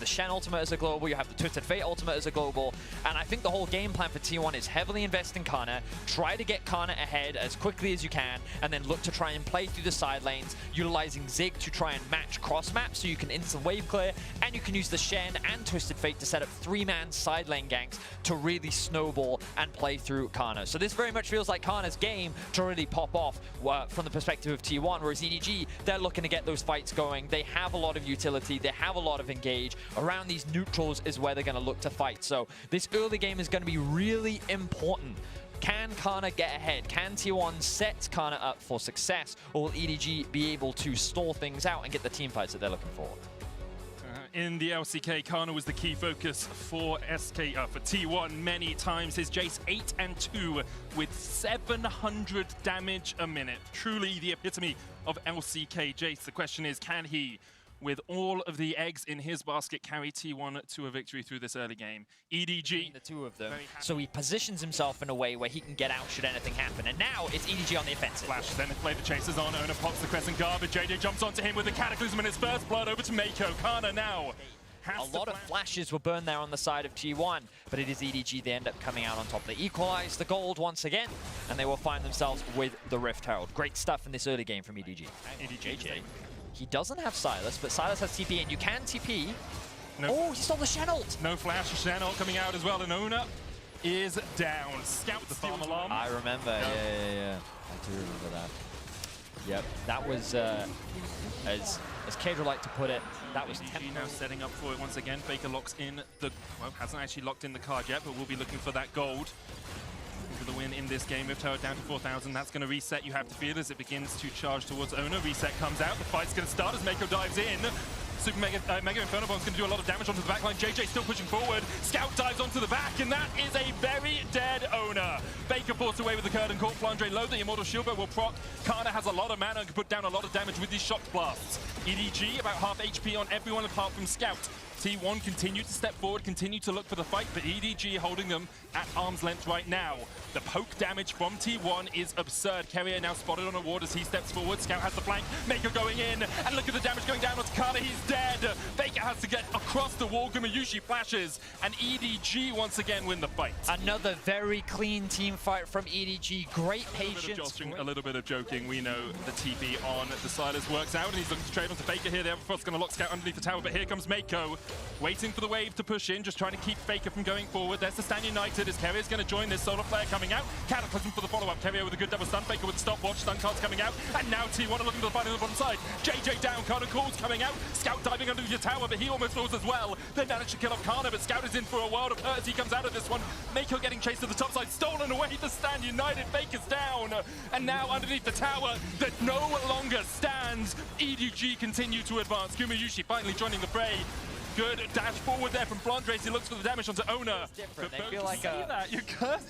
the Shen ultimate as a global, you have the Twisted Fate ultimate as a global, and I think the whole game plan for T1 is heavily invest in Kana, try to get Kana ahead as quickly as you can, and then look to try and play through the side lanes, utilizing Zig to try and match cross map so you can instant wave clear, and you can use the Shen and Twisted Fate to set up 3-man side lane ganks to really snowball and play through Kana. So this very much feels like Kana's game to really pop off from the perspective of T1, whereas EDG, they're looking to get those fights going. They have a lot of utility, they have a lot of engage. Around these neutrals is where they're going to look to fight. So this early game is going to be really important. Can Kana get ahead? Can T1 set Kana up for success? Or will EDG be able to stall things out and get the team fights that they're looking for? In the LCK, Kana was the key focus for for T1 many times. His Jace 8 and 2 with 700 damage a minute. Truly the epitome of LCK Jace. The question is, can he, with all of the eggs in his basket, carry T1 to a victory through this early game? EDG, the two of them, so he positions himself in a way where he can get out should anything happen. And now it's EDG on the offensive. Flash, then they play the chasers on. Ona pops the Crescent Guard, but JJ jumps onto him with the Cataclysm in his first blood over to Mako. Kana now a lot of flashes were burned there on the side of T1, but it is EDG. They end up coming out on top. They equalize the gold once again, and they will find themselves with the Rift Herald. Great stuff in this early game from EDG. JJ. He doesn't have Sylas, but Sylas has TP, and you can TP. No. Oh, he stole the Shen ult! No flash, Shen ult coming out as well, and Ona is down. Scout the farm alarm. I remember, yeah. I do remember that. Yep, that was, as Kadra liked to put it, that was EDG now setting up for it once again. Faker locks in the, well, hasn't actually locked in the card yet, but we'll be looking for that gold. For the win in this game. Rift Herald down to 4,000. That's going to reset, you have to feel, as it begins to charge towards Ona. Reset comes out. The fight's going to start as Mako dives in. Super Mega Inferno Bomb's going to do a lot of damage onto the backline. JJ still pushing forward. Scout dives onto the back, and that is a very dead Ona. Baker forced away with the curtain call. Flandre low, the Immortal Shield will proc. Kana has a lot of mana and can put down a lot of damage with these shock blasts. EDG about half HP on everyone apart from Scout. T1 continue to step forward, continue to look for the fight, but EDG holding them at arm's length right now. The poke damage from T1 is absurd. Keria now spotted on a ward as he steps forward. Scout has the flank, Mako going in, and look at the damage going down onto Kana, he's dead. Faker has to get across the wall, Gumayusi flashes, and EDG once again win the fight. Another very clean team fight from EDG, great patience. A little bit of joking, we know the TP on the Silas works out, and he's looking to trade onto Faker here. The Everfrost's going to lock Scout underneath the tower, but here comes Mako. Waiting for the wave to push in, just trying to keep Faker from going forward. There's the Stand United as Keria's going to join this solar flare coming out. Cataclysm for the follow-up. Keria with a good double stun. Faker with stopwatch. Stun cards coming out. And now T1 are looking for the fight on the bottom side. JJ down. Kana calls coming out. Scout diving under your tower, but he almost falls as well. They managed to kill off Kana, but Scout is in for a world of hurt as he comes out of this one. Mako getting chased to the top side. Stolen away the Stand United. Faker's down. And now underneath the tower that no longer stands. EDG continue to advance. Gumayusi finally joining the fray. Good dash forward there from Flandre. He looks for the damage onto Ona. They feel like that.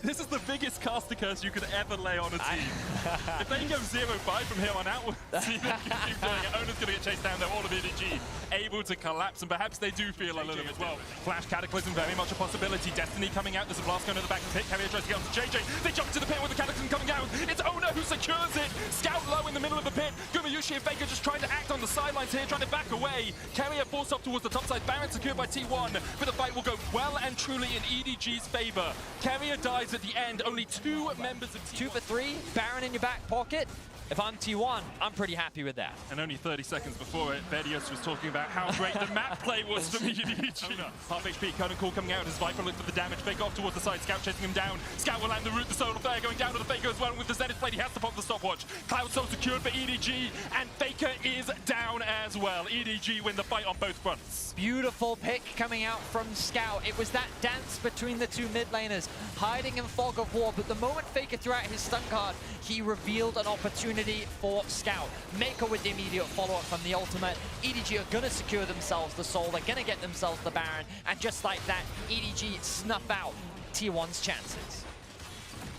This is the biggest caster curse you could ever lay on a team. If they go 0-5 from here on out, we'll see them keep doing it. Ona's going to get chased down there. All of EDG able to collapse, and perhaps they do feel a little bit well. Flash Cataclysm, very much a possibility. Destiny coming out. There's a blast going to the back of the pit. Keria tries to get onto JJ. They jump into the pit with the Cataclysm coming out. It's Ona who secures it. Scout low in the middle of the pit. Gumayusi and Faker just trying to act on the sidelines here, trying to back away. Keria forced up towards the top side. Baron secured by T1, but the fight will go well and truly in EDG's favor. Keria dies at the end. Only 2 members of T1. 2 for 3. Baron in your back pocket. If I'm T1, I'm pretty happy with that. And only 30 seconds before it, Vedios was talking about how great the map play was from EDG. Half HP, Curtain Call coming out as Viper looks for the damage. Fake off towards the side, Scout chasing him down. Scout will land the root, the soul of there, going down to the Faker as well. And with the Zenith Blade, he has to pop the stopwatch. Cloud Soul secured for EDG, and Faker is down as well. EDG win the fight on both fronts. Beautiful pick coming out from Scout. It was that dance between the two mid laners, hiding in fog of war, but the moment Faker threw out his stun card, he revealed an opportunity for Scout. Mako with the immediate follow-up from the ultimate. EDG are going to secure themselves the soul, they're going to get themselves the Baron, and just like that, EDG snuff out T1's chances.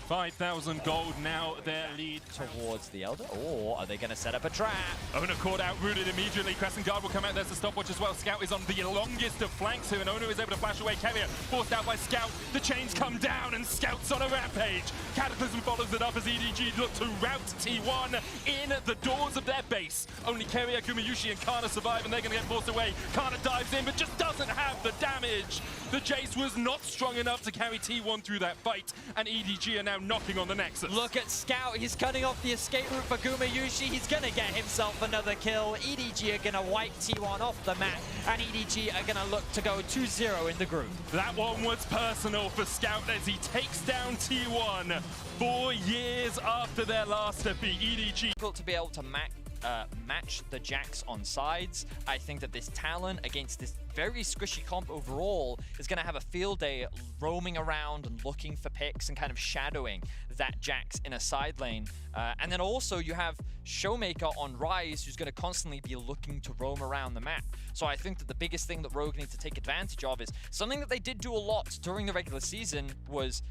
5,000 gold now, their lead towards the Elder. Or are they going to set up a trap? Ona caught out, rooted immediately. Crescent Guard will come out. There's the stopwatch as well. Scout is on the longest of flanks here, and Ona is able to flash away. Keria forced out by Scout. The chains come down, and Scout's on a rampage. Cataclysm follows it up as EDG look to rout T1 in the doors of their base. Only Keria, Gumayusi, and Kana survive, and they're going to get forced away. Kana dives in, but just doesn't have the damage. The Jace was not strong enough to carry T1 through that fight, and EDG are now knocking on the Nexus. Look at Scout, he's cutting off the escape route for Gumayushi. He's gonna get himself another kill. EDG are gonna wipe T1 off the map, and EDG are gonna look to go 2-0 in the group. That one was personal for Scout as he takes down T1 4 years after their last defeat. EDG Difficult to be able to match the Jax on sides. I think that this Talon against this very squishy comp overall is going to have a field day roaming around and looking for picks and kind of shadowing that Jax in a side lane. And then also you have Showmaker on Rise, who's going to constantly be looking to roam around the map. So I think that the biggest thing that Rogue needs to take advantage of is something that they did do a lot during the regular season was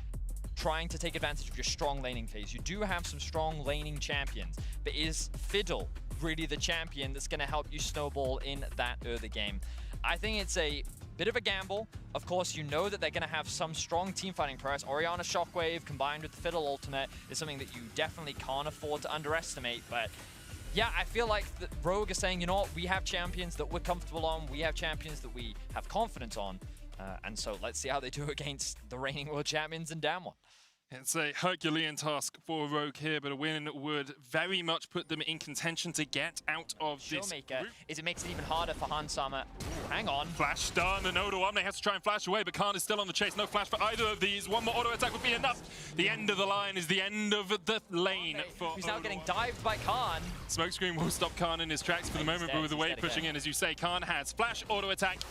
trying to take advantage of your strong laning phase. You do have some strong laning champions, but is Fiddle really the champion that's going to help you snowball in that early game? I think it's a bit of a gamble. Of course, you know that they're going to have some strong team fighting prowess. Orianna Shockwave combined with the Fiddle ultimate is something that you definitely can't afford to underestimate, but yeah, I feel like the Rogue is saying, you know what, we have champions that we're comfortable on, we have champions that we have confidence on, and so let's see how they do against the reigning world champions in Damwon. It's a Herculean task for Rogue here, but a win would very much put them in contention to get out of this Showmaker group. is it makes it even harder for Hansama. Ooh, hang on. Flash stun, and Odo has to try and flash away, but Khan is still on the chase. No flash for either of these. One more auto attack would be enough. The end of the line is the end of the lane for He's now Odo. getting dived by Khan. Smokescreen will stop Khan in his tracks for the moment, but with the wave pushing in, as you say, Khan has flash, auto attack.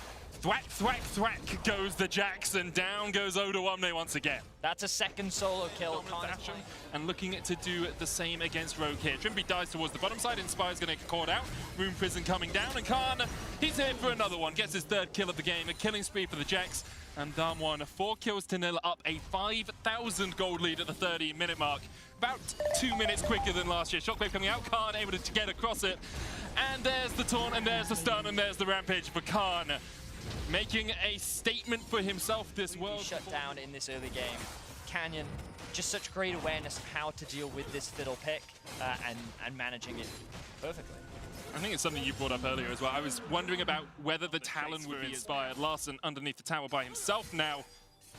Thwack, thwack, thwack goes the Jax, and down goes Odo once again. That's a second solo kill. And looking to do the same against Rogue here. Trimby dies towards the bottom side. Inspire's going to get caught out. Rune Prison coming down. And Khan, he's here for another one. Gets his third kill of the game. A killing spree for the Jax. And Damwon 4 kills to 0, up a 5,000 gold lead at the 30-minute mark. About 2 minutes quicker than last year. Shockwave coming out. Khan able to get across it. And there's the taunt, and there's the stun, and there's the rampage for Khan. Making a statement for himself this world. Shut down in this early game. Canyon, just such great awareness of how to deal with this Fiddle pick and managing it perfectly. I think it's something you brought up earlier as well. I was wondering about whether the Talon would be inspired. Larson underneath the tower by himself now.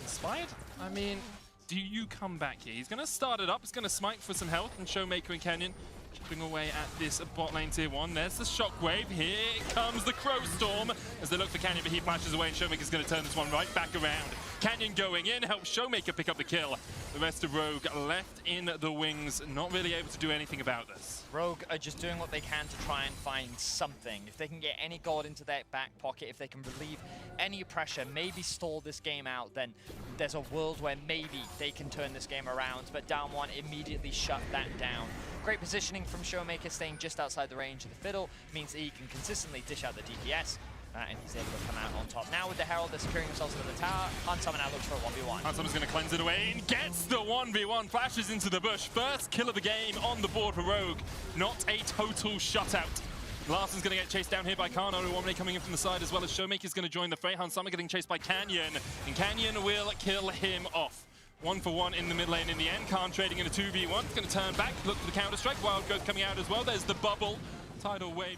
Inspired? I mean, do you come back here? He's going to start it up. He's going to smite for some health, and Showmaker and Canyon chipping away at this bot lane tier 1. There's the Shockwave. Here comes the Crow Storm as they look for Canyon, but he flashes away, and Showmaker's going to turn this one right back around. Canyon going in, helps Showmaker pick up the kill. The rest of Rogue left in the wings, not really able to do anything about this. Rogue are just doing what they can to try and find something. If they can get any gold into their back pocket, if they can relieve any pressure, maybe stall this game out, then there's a world where maybe they can turn this game around. But Damwon immediately shut that down. Great positioning from Showmaker, staying just outside the range of the Fiddle, means that he can consistently dish out the DPS. And he's able to come out on top. Now with the Herald, they're securing themselves into the tower. Hansama now looks for a 1v1. Hansama's going to cleanse it away and gets the 1v1. Flashes into the bush. First kill of the game on the board for Rogue. Not a total shutout. Larson's going to get chased down here by Khan. Oruwamne coming in from the side, as well as Showmaker's going to join the fray. Hansama getting chased by Canyon. And Canyon will kill him off. 1-for-1 in the mid lane in the end. Khan trading in a 2v1. Going to turn back, look for the counter-strike. Wild Growth coming out as well. There's the bubble. Tidal wave.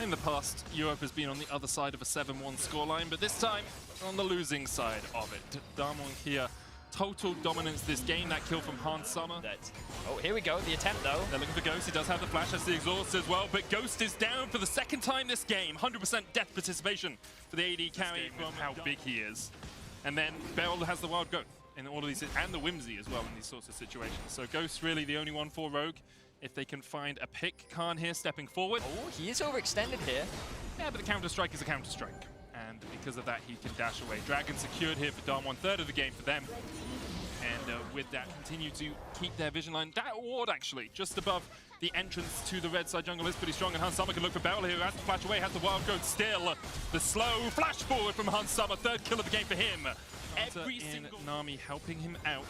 In the past, Europe has been on the other side of a 7-1 scoreline, but this time on the losing side of it. Damwon here, total dominance this game. That kill from Hansama. Oh, here we go, the attempt though. They're looking for Ghost. He does have the flash, has the exhaust as well, but Ghost is down for the second time this game. 100% death participation for the AD carry from how big he is. And then Beryl has the Wild Goat in all of these, and the Whimsy as well in these sorts of situations. So Ghost really the only one for Rogue. If they can find a pick, Khan here stepping forward. Oh, he is overextended here. Yeah, but the counter-strike is a counter-strike. And because of that, he can dash away. Dragon secured here for Damwon, third of the game for them. And with that, continue to keep their vision line. That ward, actually, just above the entrance to the red side jungle is pretty strong. And Hansama can look for Beryl here, who has to flash away, has the Wild Growth still. The slow flash forward from Hansama, third kill of the game for him. Every single Nami helping him out.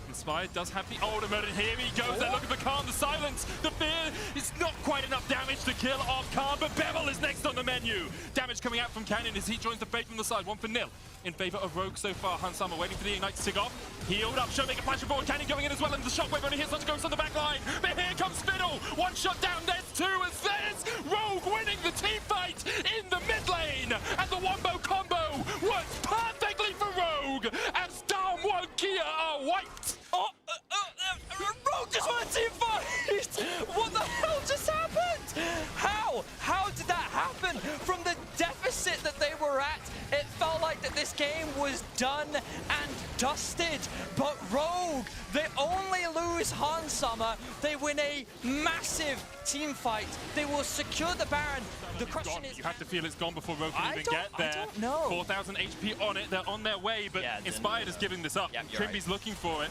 Inspired does have the ultimate, and here he goes. They're looking for Khan. The silence, the fear. It's not quite enough damage to kill off Khan, but Beryl is next on the menu. Damage coming out from Canyon as he joins the fray from the side. 1-0 in favor of Rogue so far. Hansama waiting for the ignite to tick off. Healed up, Showmaker flashing forward. Canyon going in as well, and the Shockwave only hits on Ghost on the back line. But here comes Fiddle. One shot down, there's two as there's Rogue winning the team fight in the mid lane. And the Wombo combo this game was done and dusted. But Rogue, they only lose Han Summer. They win a massive team fight. They will secure the Baron. The question is, you have to feel it's gone before Rogue can even get there. I don't know. 4,000 HP on it. They're on their way, but yeah, Inspired is giving this up. Trimby's looking for it,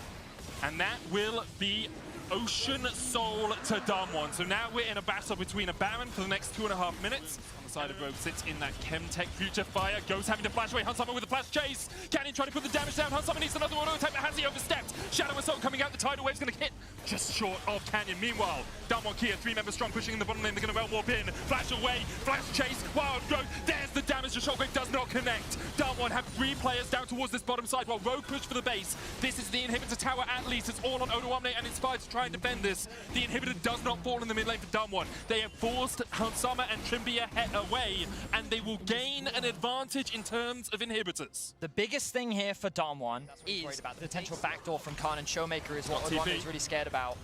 and that will be Ocean Soul to Damwon. So now we're in a battle between a Baron for the next 2.5 minutes. On the side of Rogue sits in that Chemtech Future Fire. Ghost having to flash away. Hunsummer with a flash chase. Canyon trying to put the damage down. Hunsummer needs another auto attack, but has he overstepped? Shadow Assault coming out. The tidal wave's going to hit just short of Canyon. Meanwhile, Damwon Kia, 3-member strong, pushing in the bottom lane. They're going to Realm Warp in. Flash away. Flash chase. Wild Growth. There's the damage. The Shockwave does not connect. Damwon have 3 players down towards this bottom side while Rogue push for the base. This is the inhibitor tower at least. It's all on Odoamne and Inspired to try and defend this. The inhibitor does not fall in the mid lane for Damwon. They have forced Hansama and Trimby away, and they will gain an advantage in terms of inhibitors. The biggest thing here for Damwon is the potential backdoor from Khan, and Showmaker is what Odoamne is really scared about.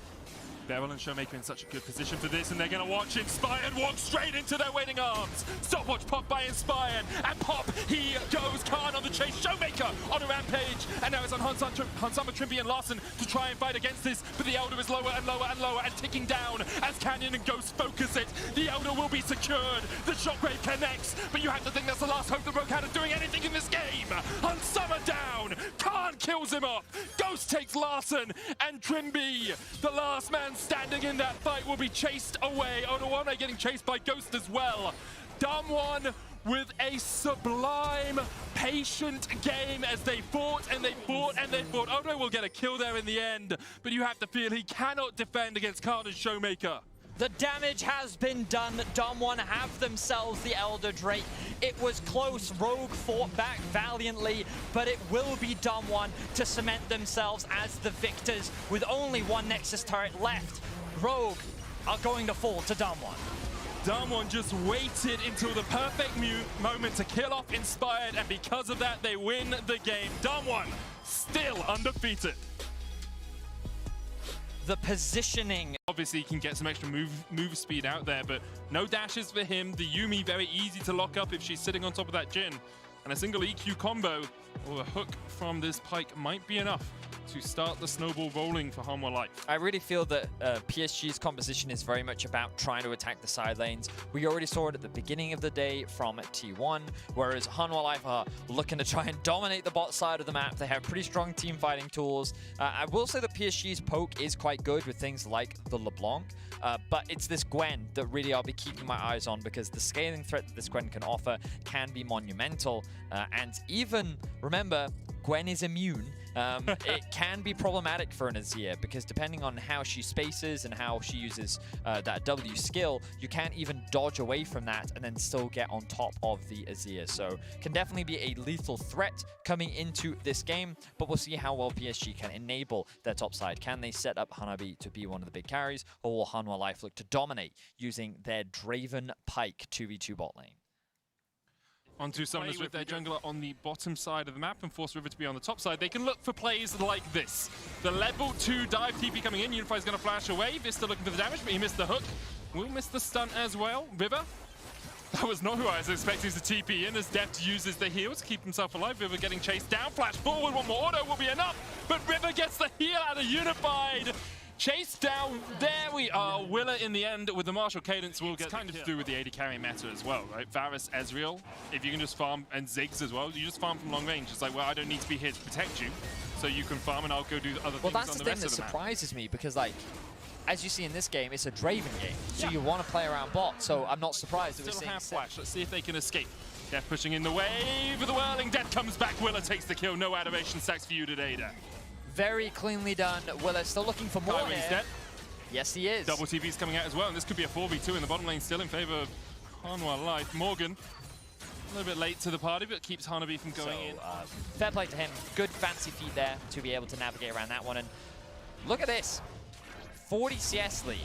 Beryl and Showmaker in such a good position for this, and they're going to watch Inspired walk straight into their waiting arms. Stopwatch pop by Inspired, and pop, he goes. Khan on the chase, Showmaker on a rampage, and now it's on Hansama, Trimby, and Larson to try and fight against this, but the Elder is lower and lower and lower and ticking down as Canyon and Ghost focus it. The Elder will be secured, the Shockwave connects, but you have to think that's the last hope that Rogue had of doing anything in this game. Hansama down, Khan kills him off, Ghost takes Larson, and Trimby, the last man standing in that fight, will be chased away. Odoamne getting chased by Ghost as well. Damwon with a sublime, patient game as they fought and they fought and they fought. Odo will get a kill there in the end, but you have to feel he cannot defend against Khan and Showmaker. The damage has been done. Damwon have themselves the Elder Drake. It was close. Rogue fought back valiantly, but it will be Damwon to cement themselves as the victors with only 1 Nexus turret left. Rogue are going to fall to Damwon. Damwon just waited until the perfect moment to kill off Inspired, and because of that, they win the game. Damwon still undefeated. The positioning. Obviously, he can get some extra move speed out there, but no dashes for him. The Yuumi very easy to lock up if she's sitting on top of that Jhin. And a single EQ combo or a hook from this Pyke might be enough to start the snowball rolling for Hanwha Life. I really feel that PSG's composition is very much about trying to attack the side lanes. We already saw it at the beginning of the day from T1, whereas Hanwha Life are looking to try and dominate the bot side of the map. They have pretty strong team fighting tools. I will say that PSG's poke is quite good with things like the LeBlanc, but it's this Gwen that really I'll be keeping my eyes on, because the scaling threat that this Gwen can offer can be monumental. And even, remember, Gwen is immune. It can be problematic for an Azir, because depending on how she spaces and how she uses that W skill, you can't even dodge away from that and then still get on top of the Azir. So can definitely be a lethal threat coming into this game, but we'll see how well PSG can enable their top side. Can they set up Hanabi to be one of the big carries, or will Hanwha Life look to dominate using their Draven Pyke 2v2 bot lane? Onto Summoners with their jungler on the bottom side of the map and force River to be on the top side. They can look for plays like this. The level 2 dive TP coming in. Unify's going to flash away. Vista looking for the damage, but he missed the hook. Will miss the stun as well. River, that was not who I was expecting to TP in, as Deft uses the heal to keep himself alive. River getting chased down. Flash forward. One more auto will be enough, but River gets the heal out of Unified. Chase down, there we are. Willa in the end with the martial cadence will get kind of to do with the AD carry meta as well, right? Varus, Ezreal, if you can just farm, and Ziggs as well, you just farm from long range. It's like, well, I don't need to be here to protect you, so you can farm and I'll go do other things on the rest of the map. Well, that's the thing that surprises me, because like, as you see in this game, it's a Draven game, so you want to play around bot, so I'm not surprised that we're seeing half flash. Let's see if they can escape. Death pushing in the wave of the whirling. Death comes back, Willa takes the kill. No adoration stacks for you today, Death. Very cleanly done. Willa still looking for more here. Dead. Yes, he is. Double TV's coming out as well, and this could be a 4v2 in the bottom lane, still in favor of Hanwha Life. Morgan, a little bit late to the party, but keeps Hanabi from going in. Fair play to him. Good fancy feet there to be able to navigate around that one. And look at this. 40 CS lead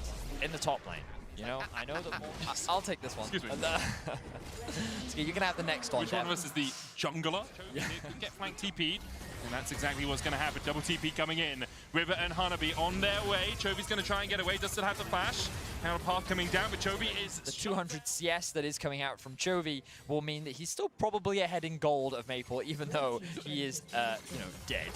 in the top lane. You know, I know that I'll take this one. Excuse me. You can have the next one. Which one of us is the jungler? You can get flank TP'd. And that's exactly what's going to happen. Double TP coming in. River and Hanabi on their way. Chovy's going to try and get away. Does still have the flash. Now path coming down, but Chovy is... The 200 CS that is coming out from Chovy will mean that he's still probably ahead in gold of Maple, even though he is, dead.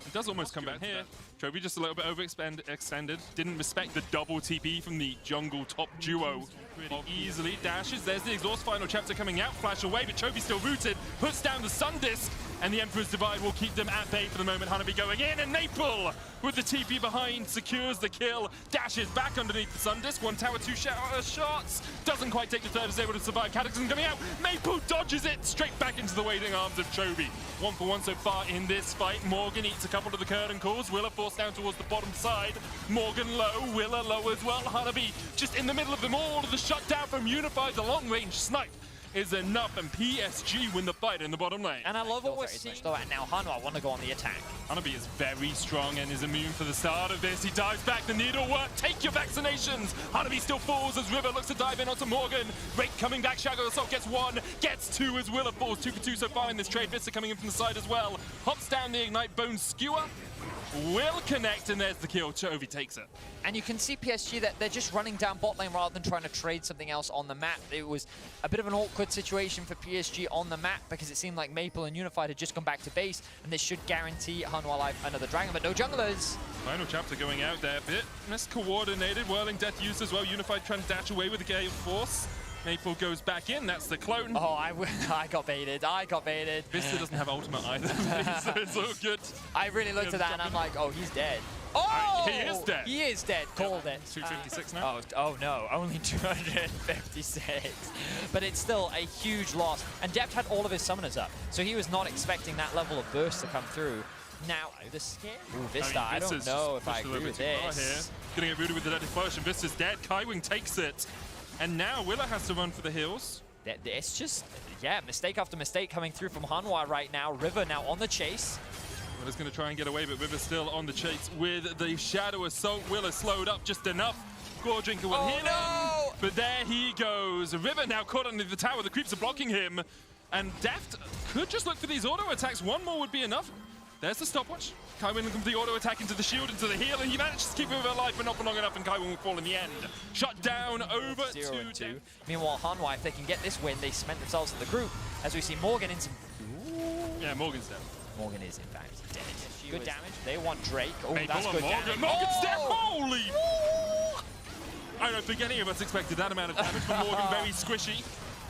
He does almost come back here. Chovy just a little bit overextended. Didn't respect the double TP from the jungle top duo. Really easily dashes. There's the exhaust final chapter coming out. Flash away, but Chovy still rooted. Puts down the Sun Disc, and the Emperor's Divide will keep them at bay for the moment. Hanabi going in, and Maple with the TP behind secures the kill. Dashes back underneath the Sun Disc. One tower, two shots. Doesn't quite take the third, is able to survive. Cataclysm coming out. Maple dodges it straight back into the waiting arms of Chovy. 1 for 1 so far in this fight. Morgan eats a couple of the curtain calls. Willa forced down towards the bottom side. Morgan low, Willa low as well. Hanabi just in the middle of them all. The shutdown from Unified, the long-range snipe is enough, and PSG win the fight in the bottom lane. And I love what we're seeing though, and now Hanwha want to go on the attack. Hanabi is very strong and is immune for the start of this. He dives back, the needle work, take your vaccinations! Hanabi still falls as River looks to dive in onto Morgan. Rake coming back, Shadow Assault gets 1, gets 2 as Willa falls. 2 for 2 so far in this trade. Vista coming in from the side as well. Hops down the Ignite Bone Skewer. Will connect, and there's the kill. Chovy takes it. And you can see PSG that they're just running down bot lane rather than trying to trade something else on the map. It was a bit of an awkward situation for PSG on the map because it seemed like Maple and Unified had just gone back to base, and this should guarantee Hanwha Life another dragon, but no junglers. Final chapter going out there, a bit miscoordinated. Whirling Death used as well. Unified trying to dash away with the Gale Force. Maple goes back in, that's the clone. Oh, I got baited, Vista doesn't have ultimate either, so it's all good. I really looked at that and I'm like, oh, he's dead. Oh! He is dead. He is dead, called it. 256 now? Oh no, only 256. But it's still a huge loss. And Deft had all of his summoners up, so he was not expecting that level of burst to come through. Now, the scare. Ooh, Vista, I don't know if I agree with this. Gonna get rooted with the Deadly Flash, and Vista's dead. Kaiwing takes it. And now Willa has to run for the hills. It's just, yeah, mistake after mistake coming through from Hanwha right now. River now on the chase. Willa's going to try and get away, but River's still on the chase with the Shadow Assault. Willa slowed up just enough. Gore Drinker will hit him, but there he goes. River now caught under the tower. The creeps are blocking him. And Deft could just look for these auto attacks. One more would be enough. There's the stopwatch. Kaiwing looking for the auto attack into the shield, into the heal, and he manages to keep him alive, but not for long enough, and Kaiwing will fall in the end. Shut down over 2-2. Meanwhile, Hanwha, if they can get this win, they cement themselves in the group, as we see Morgan in some... Yeah, Morgan's dead. Morgan is, in fact, dead. Good damage. They want Drake. Oh, Maple that's good Morgan. damage. Morgan's dead! Holy! I don't think any of us expected that amount of damage from Morgan. Very squishy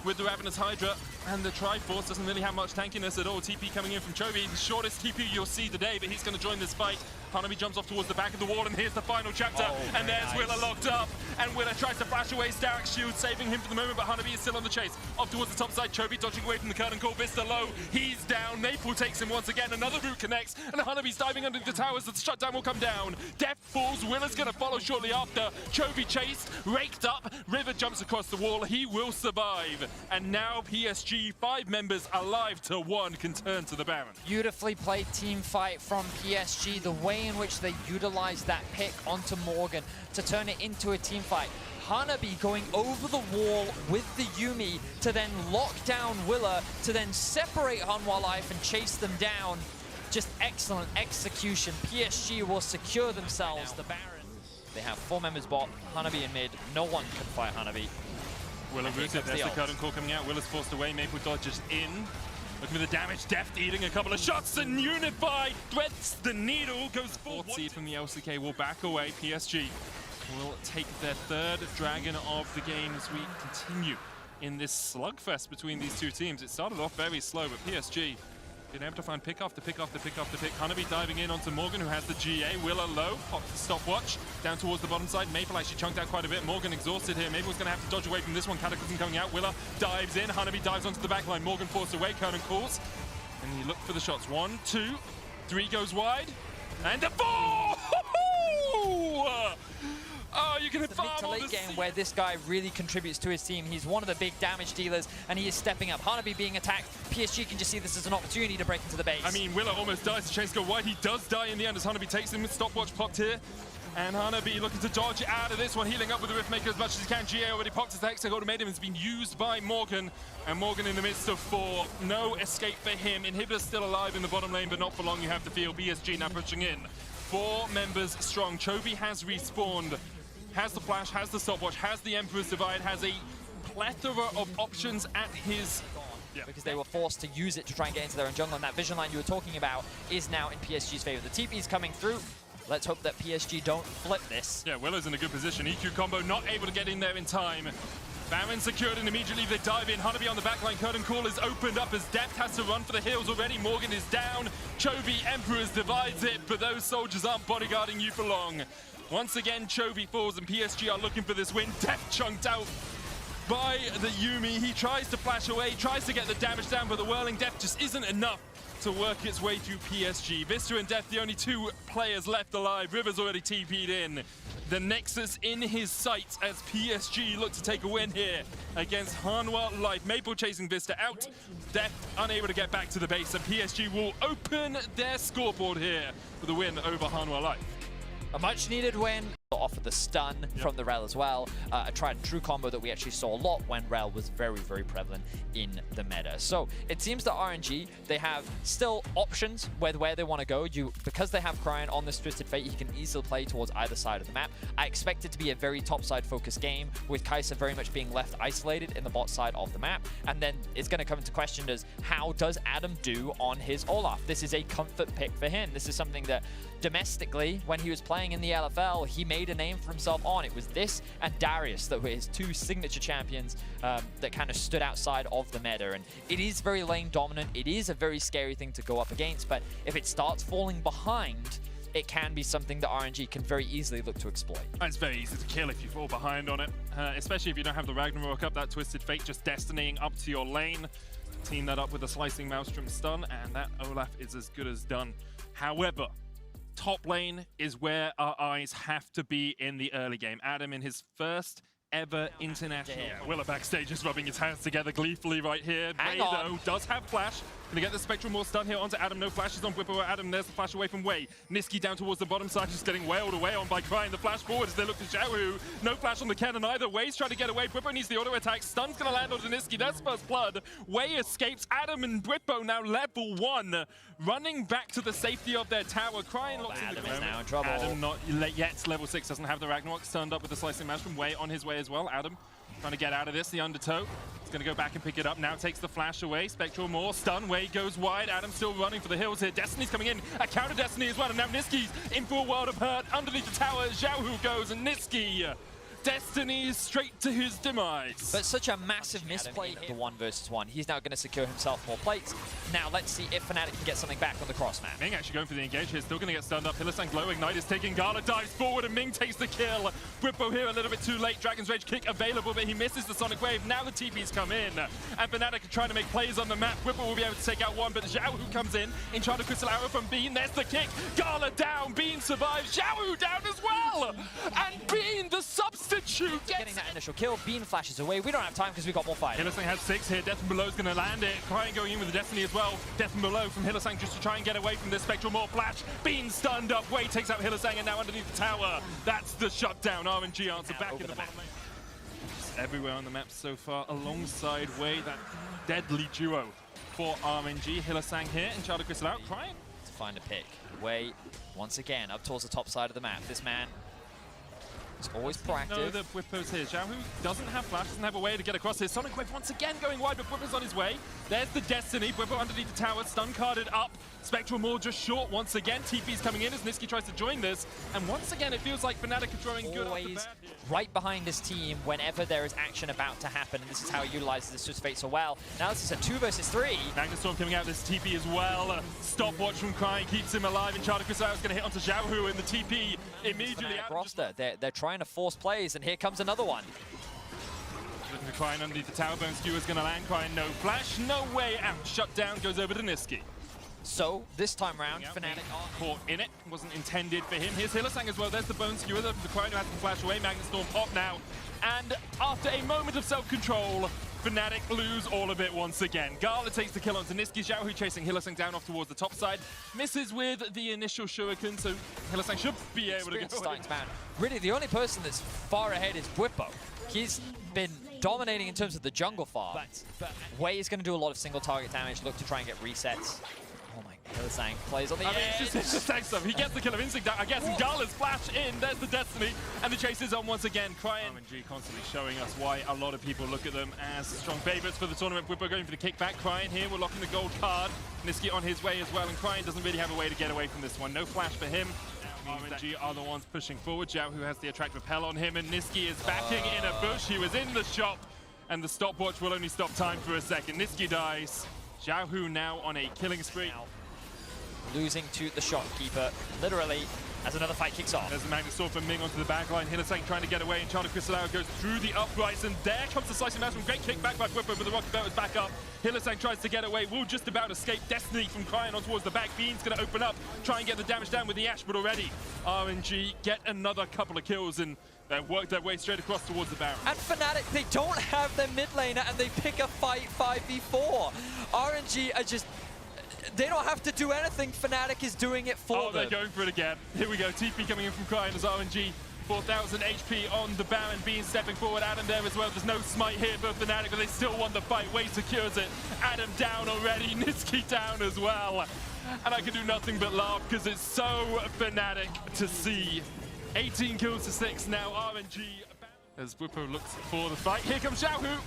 with the Ravenous Hydra, and the Triforce doesn't really have much tankiness at all. TP coming in from Chovy, the shortest TP you'll see today, but he's going to join this fight. Hanabi jumps off towards the back of the wall, and here's the final chapter, and there's nice. Willa locked up, and Willa tries to flash away Starrick's shield, saving him for the moment, but Hanabi is still on the chase. Off towards the top side, Chovy dodging away from the curtain call, Vista low, he's down, Maple takes him once again, another route connects, and Hanabi's diving under the towers, so the shutdown will come down. Deft falls, Willa's going to follow shortly after. Chovy chased, raked up, River jumps across the wall, he will survive, and now PSG, 5 members alive to 1, can turn to the Baron. Beautifully played team fight from PSG, the way in which they utilized that pick onto Morgan to turn it into a team fight. Hanabi going over the wall with the Yuumi to then lock down Willa, to then separate Hanwha Life and chase them down. Just excellent execution. PSG will secure themselves the Baron. They have 4 members bot, Hanabi in mid. No one can fight Hanabi. Willa rooted, there's the curtain call coming out. Willa's forced away, Maple dodges in. Looking for the damage, Deft eating a couple of shots, and Unify threads the needle, goes for 4th seed from the LCK, will back away. PSG will take their 3rd dragon of the game as we continue in this slugfest between these two teams. It started off very slow, but PSG been able to find pick after pick after pick after pick. Hanabi diving in onto Morgan, who has the GA. Willa low, pops the stopwatch down towards the bottom side. Maple actually chunked out quite a bit. Morgan exhausted here. Maple's going to have to dodge away from this one. Cataclysm coming out. Willa dives in. Hanabi dives onto the back line. Morgan forced away. Kernan calls. And he looked for the shots. 1, 2, 3 goes wide. And a 4! Oh, you can farm mid to late game where this guy really contributes to his team. He's one of the big damage dealers, and he is stepping up. Hanabi being attacked. PSG can just see this as an opportunity to break into the base. I mean, Willa almost dies. The chase go wide. He does die in the end as Hanabi takes him with stopwatch popped here. And Hanabi looking to dodge out of this one, healing up with the Riftmaker as much as he can. GA already popped his Hexag Ultimatum, has been used by Morgan. And Morgan in the midst of 4. No escape for him. Inhibitor's still alive in the bottom lane, but not for long, you have to feel. PSG now pushing in. 4 members strong. Chovy has respawned. has the flash, has the stopwatch, has the Emperor's Divide, has a plethora of options at his... Because they were forced to use it to try and get into their own jungle, and that vision line you were talking about is now in PSG's favor. The TP's coming through. Let's hope that PSG don't flip this. Yeah, Willow's in a good position. EQ combo not able to get in there in time. Baron secured, and immediately they dive in. Hanabi on the backline. Curtain Call is opened up as Deft has to run for the hills already. Morgan is down. Chovy Emperors divides it, but those soldiers aren't bodyguarding you for long. Once again, Chovy falls, and PSG are looking for this win. Deft chunked out by the Yuumi. He tries to flash away, tries to get the damage down, but the whirling Deft just isn't enough to work its way through PSG. Vista and Deft, the only two players left alive. River's already TP'd in. The Nexus in his sights as PSG look to take a win here against Hanwha Life. Maple chasing Vista out. Deft unable to get back to the base, and PSG will open their scoreboard here with a win over Hanwha Life. A much needed win. Offered the stun from the Rel as well. A tried and true combo that we actually saw a lot when Rel was very, very prevalent in the meta. So it seems that RNG, they have still options where they want to go. Because they have Cryon on this Twisted Fate, he can easily play towards either side of the map. I expect it to be a very topside focused game, with Kai'Sa very much being left isolated in the bot side of the map. And then it's going to come into question as how does Adam do on his Olaf? This is a comfort pick for him. This is something that domestically, when he was playing in the LFL, he made a name for himself on. It was this and Darius that were his two signature champions that kind of stood outside of the meta. And it is very lane dominant. It is a very scary thing to go up against, but if it starts falling behind, it can be something that RNG can very easily look to exploit. It's very easy to kill if you fall behind on it, especially if you don't have the Ragnarok up, that Twisted Fate just destinying up to your lane. Team that up with a Slicing Maelstrom stun, and that Olaf is as good as done. However, top lane is where our eyes have to be in the early game. Adam in his first ever international. Willa backstage is rubbing his hands together gleefully right here. Wei, though, does have flash. Gonna get the Spectral more stun here onto Adam. No flashes on Whippo. Adam, there's the flash away from Wei. Niski down towards the bottom side, just getting wailed away on by Crying. The flash forward as they look to Xiaohu. No flash on the cannon either. Wei's trying to get away. Whippo needs the auto attack. Stun's gonna land onto Niski. That's first blood. Wei escapes. Adam and Whippo now level 1. Running back to the safety of their tower. Crying locks in the Adam is now in trouble. Adam not yet. Level 6 doesn't have the Ragnarok. Stunned up with the Slicing Mash from Wei on his way as well. Adam trying to get out of this. The undertow. He's going to go back and pick it up. Now takes the flash away. Spectral more. Stun. Wei goes wide. Adam still running for the hills here. Destiny's coming in. A counter Destiny as well. And now Niski's in for a world of hurt. Underneath the tower, Xiaohu goes. And Niski, Destiny straight to his demise. But such a massive misplay. The 1 versus 1. He's now going to secure himself more plates. Now let's see if Fnatic can get something back on the cross map. Ming actually going for the engage here. Still going to get stunned up. Hylissang Glow Ignite is taking Gala, dives forward, and Ming takes the kill. Whippo here a little bit too late. Dragon's Rage kick available, but he misses the Sonic Wave. Now the TP's come in. And Fnatic are trying to make plays on the map. Whippo will be able to take out one, but Xiaohu comes in. Enchanted Crystal Arrow from Bean. There's the kick. Gala down. Bean survives. Xiaohu down as well. And Bean, the substitute, gets that initial kill. Bean flashes away. We don't have time because we've got more fight. Hylissang has 6 here. Death from Below's going to land it. Crying going in with the Destiny as well. Death from Below from Hylissang just to try and get away from this Spectral Maw flash. Bean stunned up. Wei takes out Hylissang, and now underneath the tower. That's the shutdown. RNG answer back in the bottom lane. Just everywhere on the map so far alongside Wei. That deadly duo for RNG. Hylissang here. Enchanted Crystal out. Crying to find a pick. Wei once again up towards the top side of the map. This man is always proactive. No, the Whippo's here. Xiaohu doesn't have flash, doesn't have a way to get across here. Sonic Wave once again going wide, but Whippo's on his way. There's the Destiny. Whippo underneath the tower, stun carded up. Spectral Maw just short once again. TP's coming in as Niski tries to join this. And once again, it feels like Fnatic are throwing good off the bat here. Right behind his team whenever there is action about to happen. And this is how he utilizes this Twisted Fate so well. Now this is a 2 versus 3. Magnustorm coming out this TP as well. Stopwatch from Crying keeps him alive. Enchanted Crystal is going to hit onto Xiaohu, and the TP immediately out. Roster. They're trying to force plays, and here comes another one. Looking to Crying underneath the tower. Bone Skewer's going to land. Crying no flash, no way out. Shutdown goes over to Niski. So this time round, Fnatic are caught in it. Wasn't intended for him. Here's Hylissang as well. There's the Bone Skewer. The Crying who has to flash away. Magnustorm pop now. And after a moment of self-control, Fnatic lose all of it once again. Gala takes the kill onto Niski. Xiaohu chasing Hylissang down off towards the top side. Misses with the initial shuriken, so Hylissang should be able to go. Really, the only person that's far ahead is Whippo. He's been dominating in terms of the jungle farm. Wei is going to do a lot of single target damage, look to try and get resets. Oh my Hylissang plays on the I mean, edge. it's just the same stuff. He gets the killer instinct out, I guess, and Gala's flash in. There's the Destiny, and the chase is on once again. vsLNG constantly showing us why a lot of people look at them as strong favorites for the tournament. We're going for the kickback. Crying here, we're locking the gold card. Niski on his way as well, and Crying doesn't really have a way to get away from this one. No flash for him. vsLNG are the ones pushing forward. Zhao, who has the attract repel on him, and Niski is backing in a bush. He was in the shop, and the stopwatch will only stop time for a second. Niski dies. Zhao now on a killing spree. Losing to the shopkeeper, literally, as another fight kicks off. There's the Magnet Sword from Ming onto the backline. Hylissang trying to get away, and Chana Crystalaro goes through the uprights, and there comes the slicing mouse from great kickback by Whipper, but the Rocket Belt is back up. Hylissang tries to get away, will just about escape. Destiny from Crying on towards the back. Bean's going to open up, try and get the damage down with the Ash, but already RNG get another couple of kills and work their way straight across towards the Baron. And Fnatic, they don't have their mid laner, and they pick a fight 5v4. RNG are just... They don't have to do anything. Fnatic is doing it for them. Oh, they're going for it again. Here we go. TP coming in from Crying as RNG. 4,000 HP on the Baron. Bean stepping forward. Adam there as well. There's no smite here for Fnatic, but they still want the fight. Wei secures it. Adam down already. Niski down as well. And I can do nothing but laugh because it's so Fnatic to see. 18 kills to 6 now. RNG as Whippo looks for the fight. Here comes Xiaohu,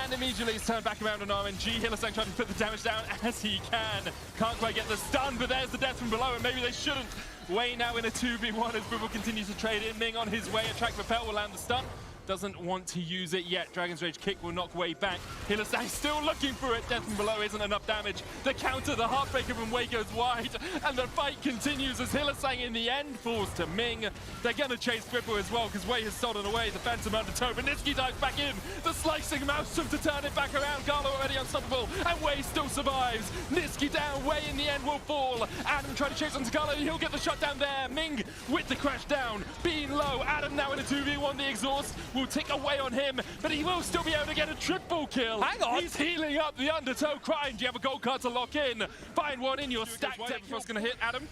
and immediately he's turned back around on RNG. Hylissang trying to put the damage down as he can. Can't quite get the stun, but there's the death from below, and maybe they shouldn't. Wei now in a 2v1 as Whippo continues to trade in. Ming on his way. Attract repel will land the stun. Doesn't want to use it yet. Dragon's Rage kick will knock Wei back. Hylissang still looking for it. Death from below isn't enough damage. The counter, the Heartbreaker from Wei goes wide. And the fight continues as Hylissang in the end falls to Ming. They're going to chase Whippo as well because Wei has stolen away the Phantom Undertow. But Niski dives back in. The slicing Maelstrom to turn it back around. Gala already unstoppable. And Wei still survives. Niski down. Wei in the end will fall. Adam trying to chase onto Gala. He'll get the shutdown there. Ming with the crash down. Being low. Adam now in a 2v1. The exhaust will tick away on him, but he will still be able to get a triple kill. Hang on. He's healing up the Undertow. Crying, do you have a gold card to lock in? Find one in your stack. What's going to hit Adam?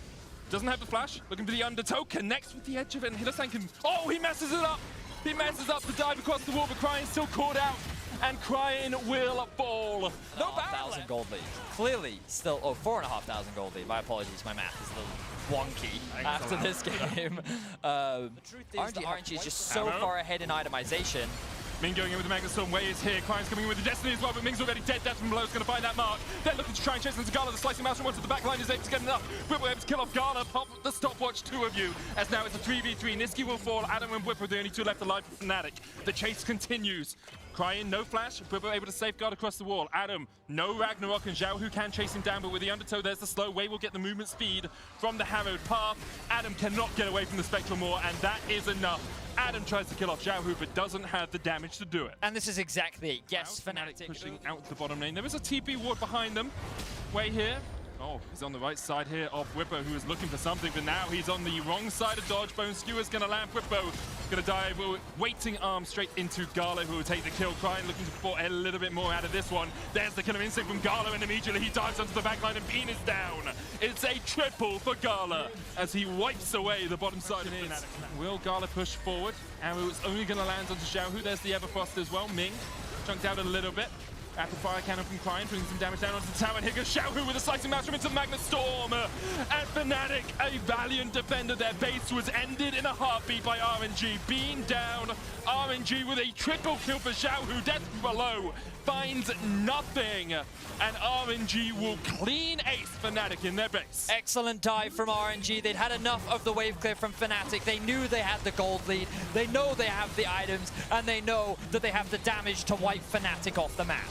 Doesn't have the flash. Looking for the Undertow. Connects with the edge of it, and Hylissang can... Oh, he messes it up. He messes up the dive across the wall, but Crying still caught out. And Crying will fall. No, 1,000 gold lead. Clearly still... Oh, 4,500 gold lead. My apologies. My math is a little wonky after this game. RNG is just so far ahead in itemization. Ming going in with the Magnet Storm. Wei is here. Crying's coming in with the Destiny as well, but Ming's already dead. Death from below is going to find that mark. They're looking to try and chase into Gala. The slicing mouse from onto the back line is able to get enough. Whippo able to kill off Gala. Pop the stopwatch, 2 of you. As now it's a 3v3. Niski will fall. Adam and Whippo, the only 2 left alive for Fnatic. The chase continues. Crying, no flash. Whippo able to safeguard across the wall. Adam, no Ragnarok, and Zhao who can chase him down, but with the Undertow, there's the slow. Wei will get the movement speed from the harrowed path. Adam cannot get away from the Spectral Maw, and that is enough. Adam tries to kill off Xiaohu, but doesn't have the damage to do it. And this is exactly it. Yes, Fnatic pushing out the bottom lane. There is a TP ward behind them. Wei here. Oh, he's on the right side here of Whippo, who is looking for something, but now he's on the wrong side of dodge. Bone Skewer's going to land. Whippo going to dive, waiting arm straight into Gala, who will take the kill. Crying, looking to pour a little bit more out of this one. There's the killer instinct from Gala, and immediately he dives onto the backline, and Bean is down. It's a triple for Gala as he wipes away the bottom side of Fnatic. Will Gala push forward? Arrow is only going to land onto Xiaohu. There's the Everfrost as well. Ming chunked out a little bit. After fire cannon from Crying, putting some damage down onto the tower. And here goes Xiaohu with a slicing maelstrom into the Magnet Storm. And Fnatic, a valiant defender. Their base was ended in a heartbeat by RNG. Being down, RNG with a triple kill for Xiaohu. Death below finds nothing. And RNG will clean ace Fnatic in their base. Excellent dive from RNG. They'd had enough of the wave clear from Fnatic. They knew they had the gold lead. They know they have the items, and they know that they have the damage to wipe Fnatic off the map.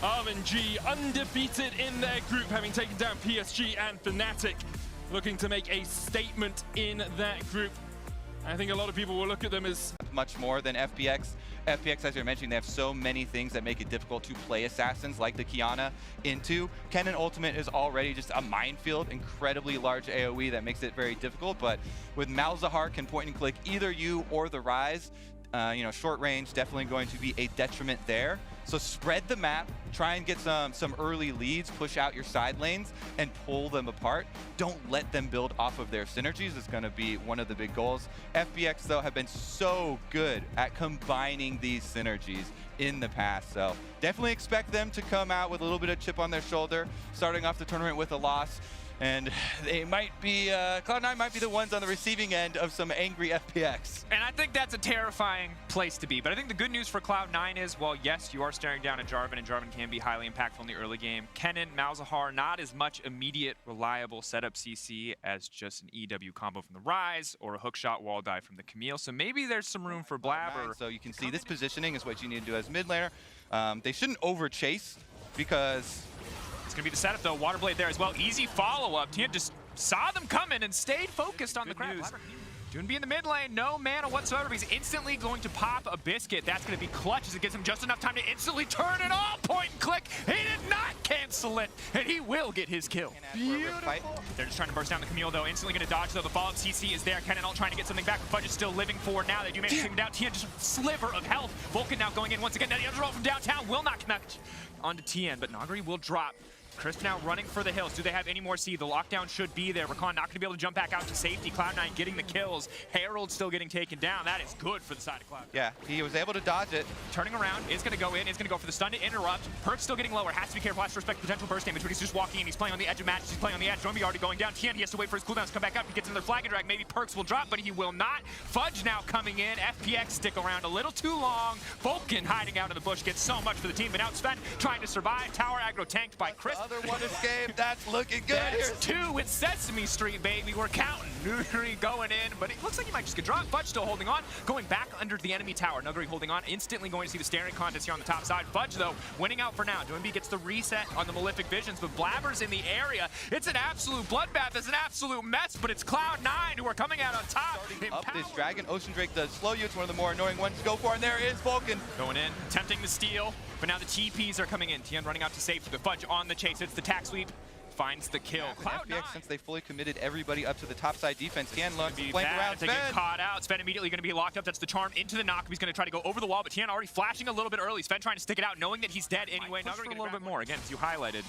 RNG undefeated in their group, having taken down PSG and Fnatic, looking to make a statement in that group. I think a lot of people will look at them as much more than FPX. FPX, as you're mentioning, they have so many things that make it difficult to play assassins like the Qiyana into. Kennen Ultimate is already just a minefield, incredibly large AoE that makes it very difficult, but with Malzahar can point and click either you or the Ryze. Short range definitely going to be a detriment there. So spread the map, try and get some early leads, push out your side lanes, and pull them apart. Don't let them build off of their synergies. It's going to be one of the big goals. FPX, though, have been so good at combining these synergies in the past. So definitely expect them to come out with a little bit of chip on their shoulder, starting off the tournament with a loss. And they might be, Cloud9 might be the ones on the receiving end of some angry FPX. And I think that's a terrifying place to be. But I think the good news for Cloud9 is, well, yes, you are staring down at Jarvan, and Jarvan can be highly impactful in the early game. Kennen, Malzahar, not as much immediate, reliable setup CC as just an EW combo from the Rise or a hookshot wall dive from the Camille. So maybe there's some room for Blabber. So you can see this positioning is what you need to do as mid laner. They shouldn't over chase because It's going to be the setup, though. Waterblade there as well. Easy follow-up. Tian just saw them coming and stayed focused on the crowd. Doonby in the mid lane, no mana whatsoever. He's instantly going to pop a biscuit. That's going to be clutch as it gives him just enough time to instantly turn it off. Point and click. He did not cancel it, and he will get his kill. Beautiful. They're just trying to burst down the Camille, though. Instantly going to dodge, though. The follow-up CC is there. Kennen trying to get something back, but Fudge is still living for now. They do manage to take him down. Tian just a sliver of health. Vulcan now going in once again. Now the other roll from downtown will not connect onto Tian, but Nagri will drop. Crisp now running for the hills. Do they have any more seed? The lockdown should be there. Rakan not going to be able to jump back out to safety. Cloud9 getting the kills. Herald still getting taken down. That is good for the side of Cloud9. Yeah, he was able to dodge it. Turning around, is going to go in, is going to go for the stun to interrupt. Perk's still getting lower. Has to be careful. Has to respect potential burst damage, but he's just walking in. He's playing on the edge of matches. He's playing on the edge. Zombie already going down. Tian, he has to wait for his cooldowns to come back up. He gets another flag and drag. Maybe Perks will drop, but he will not. Fudge now coming in. FPX stick around a little too long. Vulcan hiding out in the bush gets so much for the team, but outspent trying to survive. Tower aggro tanked by Chris. The other one escaped. That's looking good. There's two with Sesame Street, baby. We're counting. Nuguri going in, but it looks like he might just get dropped. Fudge still holding on, going back under the enemy tower. Nuguri holding on, instantly going to see the staring contest here on the top side. Fudge, though, winning out for now. Doonby gets the reset on the Malefic Visions, but Blabber's in the area. It's an absolute bloodbath. It's an absolute mess, but it's Cloud9 who are coming out on top. Up this dragon. Ocean Drake does slow you. It's one of the more annoying ones to go for, and there is Vulcan. Going in, attempting to steal, but now the TPs are coming in. Tian running out to safety, but Fudge on the chase. It's the tack sweep. Finds the kill. FPX, since they fully committed everybody up to the top side defense, can look be flank bad around if they Sven. get caught out. Sven immediately going to be locked up. That's the charm into the knock. He's going to try to go over the wall, but Tian already flashing a little bit early. Sven trying to stick it out, knowing that he's dead anyway. Now for a little bit more. Again, as you highlighted,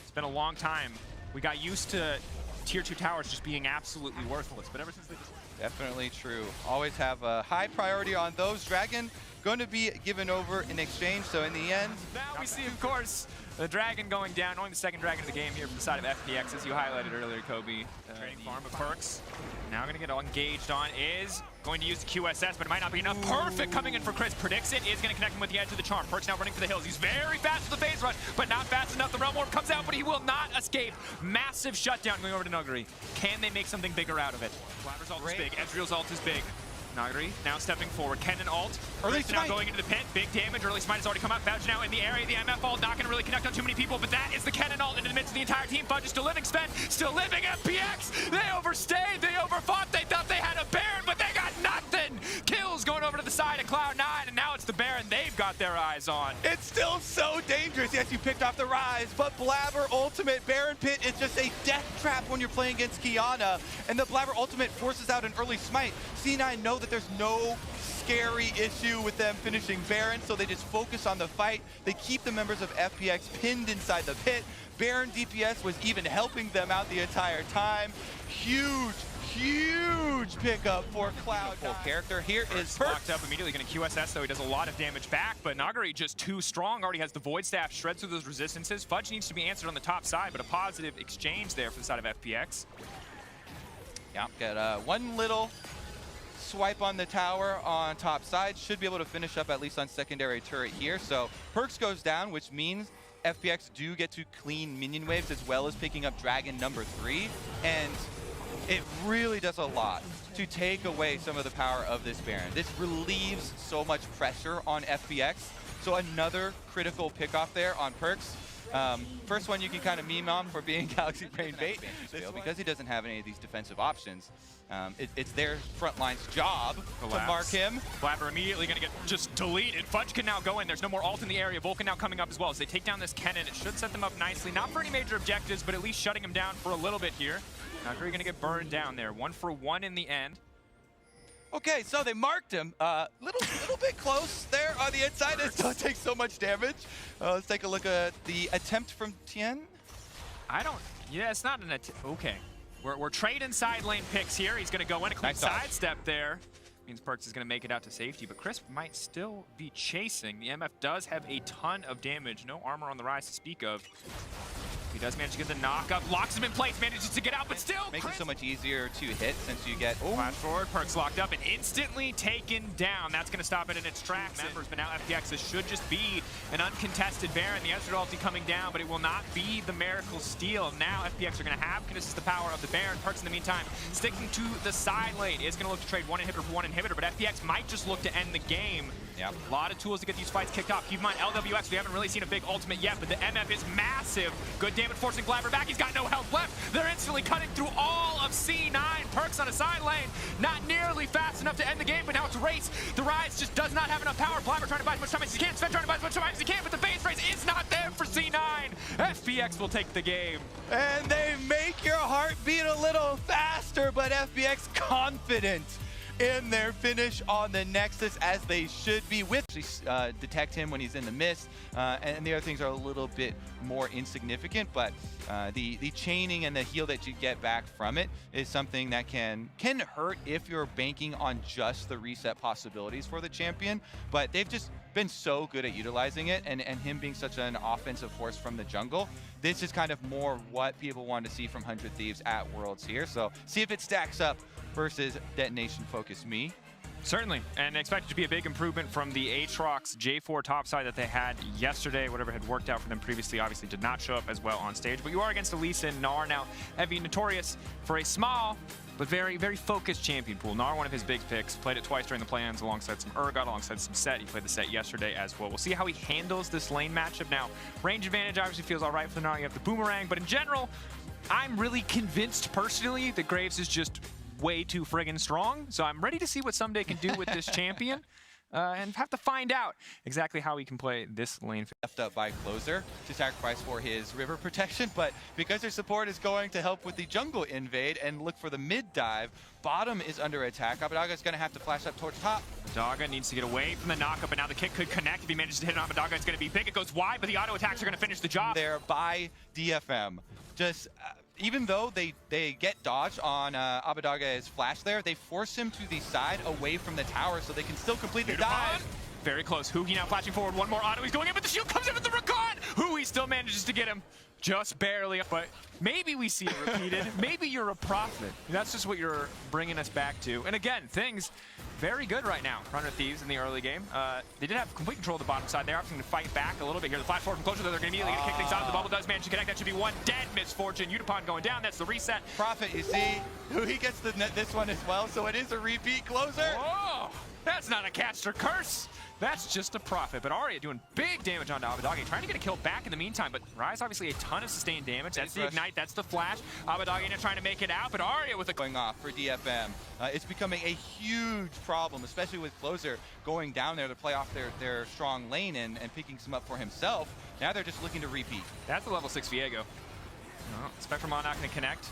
it's been a long time. We got used to tier 2 towers just being absolutely worthless, but ever since they just... Definitely true. Always have a high priority on those. Dragon going to be given over in exchange, so in the end... Now we see, of course, the dragon going down, only the second dragon of the game here from the side of FPX, as you highlighted earlier, Kobe. Trading farm of Perks. Now going to get engaged on, is going to use the QSS, but it might not be enough. Perfect coming in for Chris. Predicts it, is going to connect him with the edge of the charm. Perks now running for the hills. He's very fast with the phase rush, but not fast enough. The Realm Warp comes out, but he will not escape. Massive shutdown going over to Nuguri. Can they make something bigger out of it? Blabber's ult is big. Ezreal's ult is big. Nagri now stepping forward. Kennen ult. Early now going into the pit. Big damage. Early smite has already come out. Fudge now in the area. The MF ult not going to really connect on too many people, but that is the Kennen ult into the midst of the entire team. Fudge is still living. Sven still living. FPX. They overstayed. They overfought. They thought they had a Baron, but they got nothing. Kills going over to the side of Cloud9, and now it's the Baron they've got their eyes on. It's still so dangerous. Yes, you picked off the Rise, but Blabber Ultimate Baron Pit is just a death trap when you're playing against Qiyana, and the Blabber Ultimate forces out an early smite. C9 know that there's no scary issue with them finishing Baron, so they just focus on the fight. They keep the members of FPX pinned inside the pit. Baron DPS was even helping them out the entire time. Huge pickup for Cloud9. Character here is locked up immediately, going to QSS, though. He does a lot of damage back, but Nagari just too strong. Already has the Void Staff, shreds through those resistances. Fudge needs to be answered on the top side, but a positive exchange there for the side of FPX. Yeah, got one little swipe on the tower on top side. Should be able to finish up at least on secondary turret here. So Perks goes down, which means FPX do get to clean minion waves as well as picking up Dragon number 3. And it really does a lot to take away some of the power of this Baron. This relieves so much pressure on FPX. So another critical pickoff there on Perks. First one you can kind of meme on for being Galaxy Brain bait. Because he doesn't have any of these defensive options. It's their front line's job to mark him. Blabber immediately going to get just deleted. Fudge can now go in. There's no more ult in the area. Vulcan now coming up as well. As they take down this Kennen, it should set them up nicely. Not for any major objectives, but at least shutting him down for a little bit here. Nagri going to get burned down there. 1 for 1 in the end. Okay, so they marked him. Little bit close there on the inside. It still takes so much damage. Let's take a look at the attempt from Tian. Yeah, it's not an attempt. Okay. We're trading side lane picks here. He's going to go in a clean sidestep there. Means Perks is going to make it out to safety, but Crisp might still be chasing. The MF does have a ton of damage. No armor on the Rise to speak of. He does manage to get the knock-up, locks him in place, manages to get out, but still... Makes it so much easier to hit since you get... Flash forward, Perks locked up and instantly taken down. That's going to stop it in its tracks. Members, but now FPX, this should just be an uncontested Baron. The Ezreal ulti coming down, but it will not be the Miracle Steal. Now FPX are going to have this is the power of the Baron. Perks in the meantime sticking to the side lane. Is going to look to trade one inhibitor for one inhibitor, but FPX might just look to end the game. Yep. A lot of tools to get these fights kicked off. Keep in mind, LWX, we haven't really seen a big ultimate yet, but the MF is massive. Good damage forcing Blabber back. He's got no health left. They're instantly cutting through all of C9. Perks on a side lane. Not nearly fast enough to end the game, but now it's a race. The Rise just does not have enough power. Blabber trying to buy as much time as he can. Sven trying to buy as much time as he can, but the base race is not there for C9. FPX will take the game. And they make your heart beat a little faster, but FPX confident in their finish on the Nexus, as they should be. With detect him when he's in the mist, and the other things are a little bit more insignificant, but the chaining and the heal that you get back from it is something that can hurt if you're banking on just the reset possibilities for the champion. But they've just been so good at utilizing it, and him being such an offensive force from the jungle. This is kind of more what people want to see from 100 Thieves at Worlds here. So see if it stacks up versus Detonation Focus Me. Certainly, and expected to be a big improvement from the Aatrox J4 topside that they had yesterday. Whatever had worked out for them previously obviously did not show up as well on stage. But you are against Elisa and Gnar. Now, Evie notorious for a small but very, very focused champion pool. Gnar, one of his big picks, played it twice during the play-ins alongside some Urgot, alongside some Set. He played the Set yesterday as well. We'll see how he handles this lane matchup. Now, range advantage obviously feels all right for the Gnar. You have the Boomerang, but in general, I'm really convinced personally that Graves is just way too friggin' strong, so I'm ready to see what Someday can do with this champion, and have to find out exactly how he can play this lane. Left up by Closer to sacrifice for his river protection, but because their support is going to help with the jungle invade and look for the mid dive, bottom is under attack. Abadaga is going to have to flash up towards top. Abadaga needs to get away from the knockup, and now the kick could connect. If he manages to hit it on Abadaga, it's going to be big. It goes wide, but the auto attacks are going to finish the job. There by DFM. Just even though they get dodged on Abadaga's flash there, they force him to the side away from the tower so they can still complete the dive. Very close. Hugi now flashing forward. One more auto. He's going in, but the shield comes in with the Rakan. Hugi still manages to get him. Just barely, but maybe we see it repeated. Maybe you're a prophet. That's just what you're bringing us back to. And again, things very good right now. 100 Thieves in the early game. They did have complete control of the bottom side. They're opting to fight back a little bit here. The flash forward from Closer, though, they're going to immediately kick things out. The bubble does manage to connect. That should be one dead Misfortune. Utapon going down. That's the reset. Prophet, you see, he gets this one as well, so it is a repeat. Closer. Whoa! That's not a caster curse. That's just a Prophet. But Arya doing big damage onto Abadagi, trying to get a kill back in the meantime. But Rise obviously a ton of sustained damage. That's the Ignite, that's the Flash. Abadagi trying to make it out, but Arya with a going off for DFM. It's becoming a huge problem, especially with Closer going down there to play off their strong lane and picking some up for himself. Now they're just looking to repeat. That's the level 6 Viego. Oh, Spectrumon not going to connect.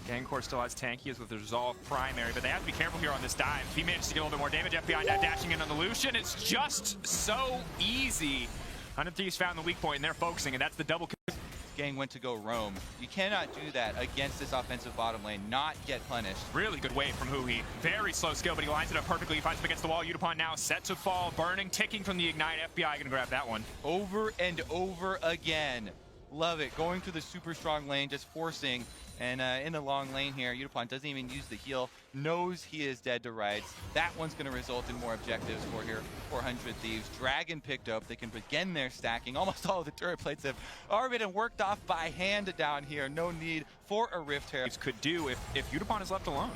Gangcore still has tanky as with the Resolve primary, but they have to be careful here on this dive. If he manages to get a little bit more damage, FBI now dashing in on the Lucian. It's just so easy. 100 Thieves found the weak point, and they're focusing, and that's the double kill. Gang went to go roam. You cannot do that against this offensive bottom lane, not get punished. Really good wave from Huhi. Very slow skill, but he lines it up perfectly. He finds him against the wall. Utapon now set to fall, burning, ticking from the Ignite. FBI going to grab that one. Over and over again. Love it. Going through the super strong lane, just forcing. And in the long lane here, Utapon doesn't even use the heal, knows he is dead to rights. That one's going to result in more objectives for here, 400 Thieves. Dragon picked up, they can begin their stacking. Almost all of the turret plates have already been worked off by hand down here. No need for a Rift Herald. Could do if Utapon is left alone.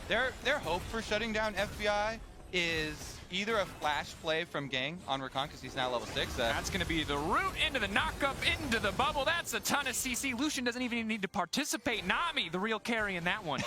Their hope for shutting down FBI is either a flash play from Gang on Rakan, because he's now level 6. That's going to be the root into the knockup, into the bubble. That's a ton of CC. Lucian doesn't even need to participate. Nami, the real carry in that one.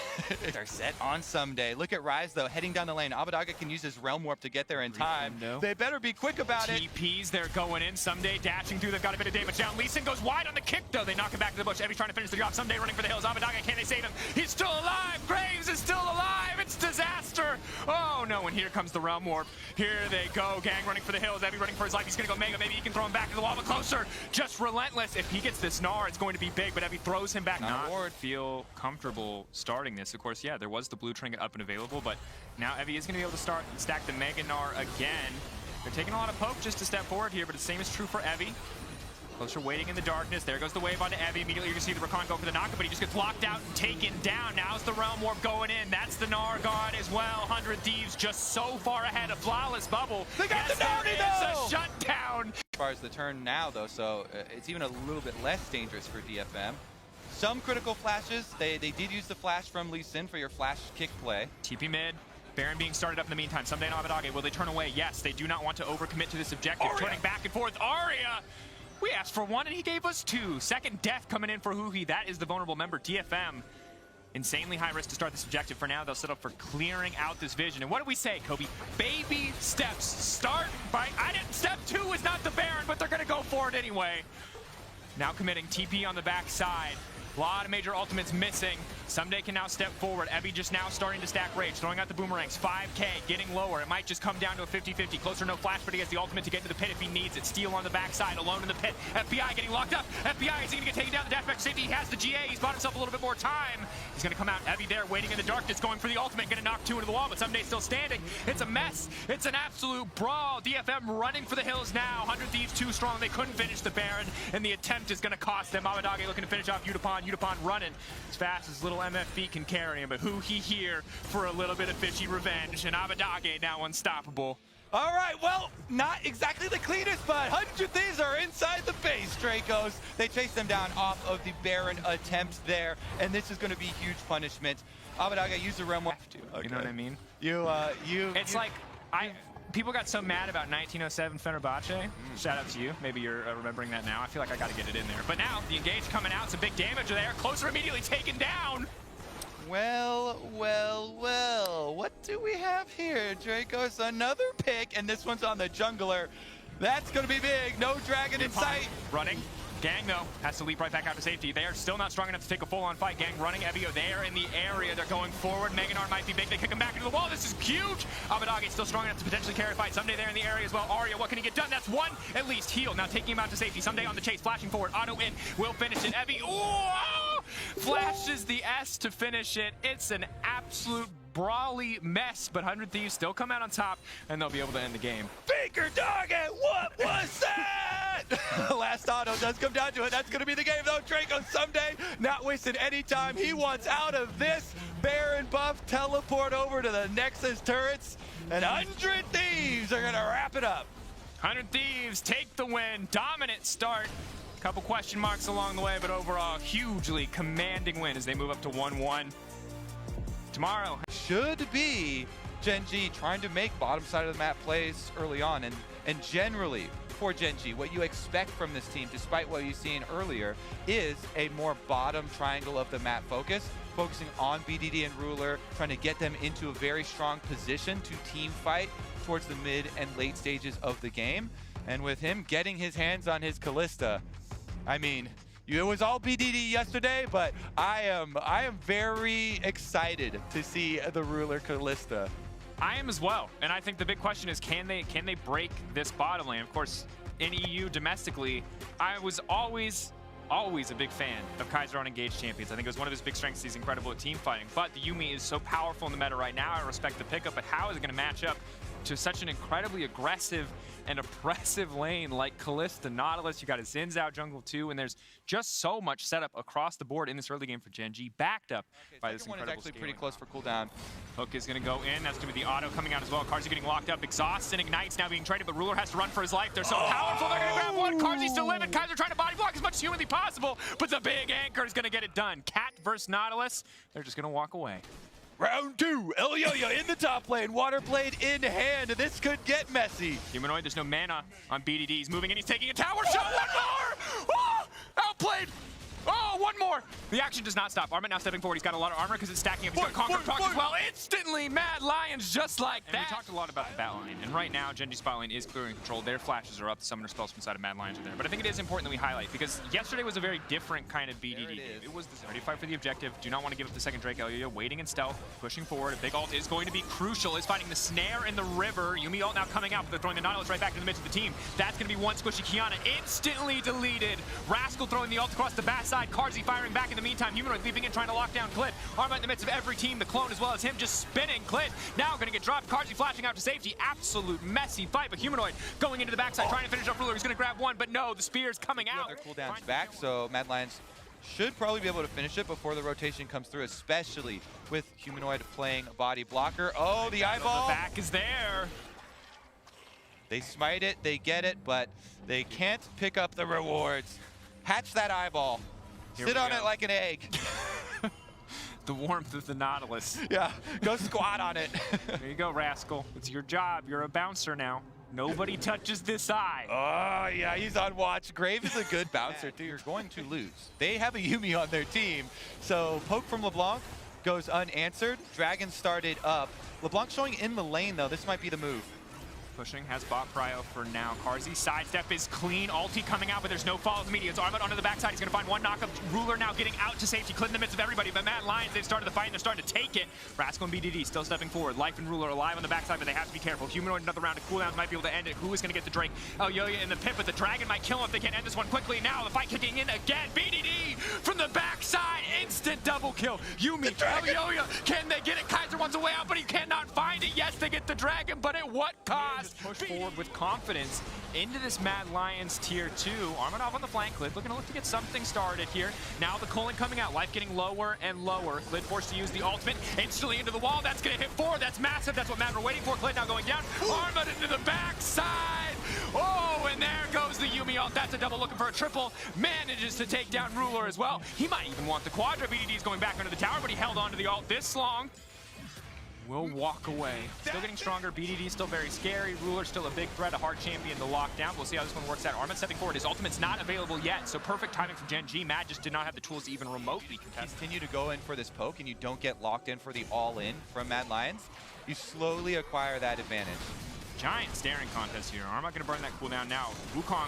They're set on Someday. Look at Rise, though, heading down the lane. Abadaga can use his Realm Warp to get there in time. They better be quick about it. TPs, they're going in. Someday dashing through. They've got a bit of damage down. Lee Sin goes wide on the kick, though. They knock him back to the bush. Evie's trying to finish the job. Someday running for the hills. Abadaga, can they save him? He's still alive. Graves is still alive. It's disaster. Oh, no, and here comes the Realm Warp. Here they go. Gang running for the hills. Evie running for his life. He's going to go Mega. Maybe he can throw him back to the wall, but Closer just relentless. If he gets this Gnar, it's going to be big, but Evie throws him back. Not feel comfortable starting this. Of course, yeah, there was the blue trinket up and available, but now Evie is going to be able to start and stack the Mega Gnar again. They're taking a lot of poke just to step forward here, but the same is true for Evie. Closer waiting in the darkness. There goes the wave onto Evie. Immediately you can see the Rakan go for the knockup, but he just gets locked out and taken down. Now's the Realm Warp going in. That's the Gnar guard as well. 100 Thieves just so far ahead. A flawless bubble. They got the Nardi, though! A shutdown. As far as the turn now, though, so it's even a little bit less dangerous for DFM. Some critical flashes. They did use the flash from Lee Sin for your flash kick play. TP mid. Baron being started up in the meantime. Someday Abadage, will they turn away? Yes, they do not want to overcommit to this objective. Aria. Turning back and forth. Aria! We asked for one and he gave us two. Second death coming in for Huhi. That is the vulnerable member, DFM. Insanely high risk to start this objective. For now, they'll set up for clearing out this vision. And what do we say, Kobe? Baby steps. Start by... Step 2 is not the Baron, but they're going to go for it anyway. Now committing TP on the back side. A lot of major ultimates missing. Someday can now step forward. Evie just now starting to stack rage, throwing out the boomerangs. 5K, getting lower. It might just come down to a 50-50. Closer, no flash, but he has the ultimate to get into the pit if he needs it. Steel on the backside, alone in the pit. FBI getting locked up. FBI, is he going to get taken down? The dash back to safety. He has the GA. He's bought himself a little bit more time. He's going to come out. Evie there, waiting in the darkness, going for the ultimate. Going to knock 2 into the wall, but Someday still standing. It's a mess. It's an absolute brawl. DFM running for the hills now. 100 Thieves too strong. They couldn't finish the Baron, and the attempt is going to cost them. Abadage looking to finish off Udapon. Udapon running as fast as little MF feet can carry him, but Huhi here for a little bit of fishy revenge, and Abadage now unstoppable. All right, well, not exactly the cleanest, but 100 Thieves are inside the base, Dracos. They chase them down off of the Baron attempt there, and this is going to be huge punishment. Abadage used the Realm Warp. Okay. You know what I mean? It's like, people got so mad about 1907 Fenerbahce. Shout out to you. Maybe you're remembering that now. I feel like I got to get it in there. But now, the engage coming out, some big damage there. Closer immediately taken down. Well, what do we have here, Dracos? Another pick, and this one's on the jungler. That's going to be big. No dragon in sight. Running. Gang, though, has to leap right back out to safety. They are still not strong enough to take a full-on fight. Gang running. Evio there in the area. They're going forward. Meganar might be big. They kick him back into the wall. This is huge. Abadage still strong enough to potentially carry a fight. Someday there in the area as well. Aria, what can he get done? That's one at least. Heal. Now taking him out to safety. Someday on the chase. Flashing forward. Auto in. Will finish it. Evie. Ooh! Flashes the S to finish it. It's an absolute brawly mess, but 100 Thieves still come out on top, and they'll be able to end the game. Finger target, what was that? Last auto does come down to it. That's going to be the game, though. Draco Someday not wasting any time. He wants out of this. Baron buff, teleport over to the Nexus turrets, and 100 Thieves are going to wrap it up. 100 Thieves take the win. Dominant start. Couple question marks along the way, but overall, hugely commanding win as they move up to 1-1. Tomorrow should be Gen G trying to make bottom side of the map plays early on, and generally for Gen G, what you expect from this team, despite what you've seen earlier, is a more bottom triangle of the map focus, focusing on BDD and Ruler, trying to get them into a very strong position to team fight towards the mid and late stages of the game. And with him getting his hands on his Kalista, I mean, it was all BDD yesterday, but I am very excited to see the Ruler Kalista. I am as well, and I think the big question is, can they break this bottom lane? Of course, in EU domestically, I was always a big fan of Kaiser on Engaged Champions. I think it was one of his big strengths. He's incredible at team fighting, but the Yuumi is so powerful in the meta right now. I respect the pickup, but how is it going to match up to such an incredibly aggressive and oppressive lane like Kalista? Nautilus, you got his Zins out jungle too, and there's just so much setup across the board in this early game for Gen G, backed up by this incredible one is actually scaling. pretty close for cooldown. Hook is going to go in. That's going to be the auto coming out as well. Karzi getting locked up. Exhaust and Ignites now being traded, but Ruler has to run for his life. They're so powerful. They're going to grab one. Karzi's still living. Kaiser trying to body block as much as humanly possible, but the big anchor is going to get it done. Cat versus Nautilus. They're just going to walk away. Round 2, El Yo-Yo in the top lane, Water Blade in hand. This could get messy. Humanoid, there's no mana on BDD. He's moving in, he's taking a tower shot. One more! Oh, outplayed! Oh, one more! The action does not stop. Armament now stepping forward. He's got a lot of armor because it's stacking up. He's got Conquer Talk as well. Instantly, Mad Lions just like that. And we talked a lot about the bat line, and right now, Gen G spot lane is clearly controlled. Their flashes are up. The summoner spells from side of Mad Lions are there. But I think it is important that we highlight, because yesterday was a very different kind of BDD game. It was the ready to fight for the objective. Do not want to give up the second Drake. Elio waiting in stealth, pushing forward. A big ult is going to be crucial. Is fighting the snare in the river. Yuumi ult now coming out, but they're throwing the Nautilus right back into the midst of the team. That's going to be one squishy Kiana instantly deleted. Rascal throwing the ult across the backside. Carzy firing back in the meantime. Humanoid leaping in, trying to lock down Clit. Arma in the midst of every team, the clone as well as him just spinning. Clit now going to get dropped. Carzy flashing out to safety. Absolute messy fight, but Humanoid going into the backside, trying to finish off Ruler. He's going to grab one, but no, the spear's coming out. Their cooldowns back, so Mad Lions should probably be able to finish it before the rotation comes through, especially with Humanoid playing body blocker. Oh, the eyeball! The back is there. They smite it, they get it, but they can't pick up the rewards. Hatch that eyeball. Sit on it like an egg. The warmth of the Nautilus. Yeah, go squat on it. There you go, Rascal. It's your job. You're a bouncer now. Nobody touches this eye. Oh, yeah, he's on watch. Grave is a good bouncer, too. You're going to lose. They have a Yuumi on their team, so poke from LeBlanc goes unanswered. Dragon started up. LeBlanc showing in the lane, though. This might be the move. Pushing, has bot prio for now. Carzy, sidestep is clean. Ulti coming out, but there's no follow immediate. It's Armut onto the backside. He's going to find one knockup. Ruler now getting out to safety. Clit in the midst of everybody, but Mad Lions, they've started the fight and they're starting to take it. Rascal and BDD still stepping forward. Life and Ruler alive on the backside, but they have to be careful. Humanoid another round of cooldowns might be able to end it. Who is going to get the Drake? Elyoya in the pit, but the Dragon might kill him if they can't end this one quickly. Now the fight kicking in again. BDD from the backside. Instant double kill. Yuumi, Elyoya, can they get it? Kaiser wants a way out, but he cannot find it. Yes, they get the Dragon, but at what cost? Push forward with confidence into this Mad Lions tier 2. Armanov on the flank. Clit looking to look to get something started here. Now the Culling coming out. Life getting lower and lower. Clit forced to use the ultimate instantly into the wall. That's going to hit 4. That's massive. That's what Mad were waiting for. Clit now going down. Armut into the backside. Oh, and there goes the Yuumi ult. That's a double looking for a triple. Manages to take down Ruler as well. He might even want the Quadra. BDD's going back under the tower, but he held on to the ult this long. Will walk away. Still getting stronger. BDD still very scary. Ruler still a big threat, a hard champion to lock down. We'll see how this one works out. Armut stepping forward. His ultimate's not available yet, so perfect timing from Gen G. Mad just did not have the tools to even remotely contest. Continue to go in for this poke and you don't get locked in for the all-in from Mad Lions. You slowly acquire that advantage. Giant staring contest here. Armut going to burn that cooldown now. Wukong,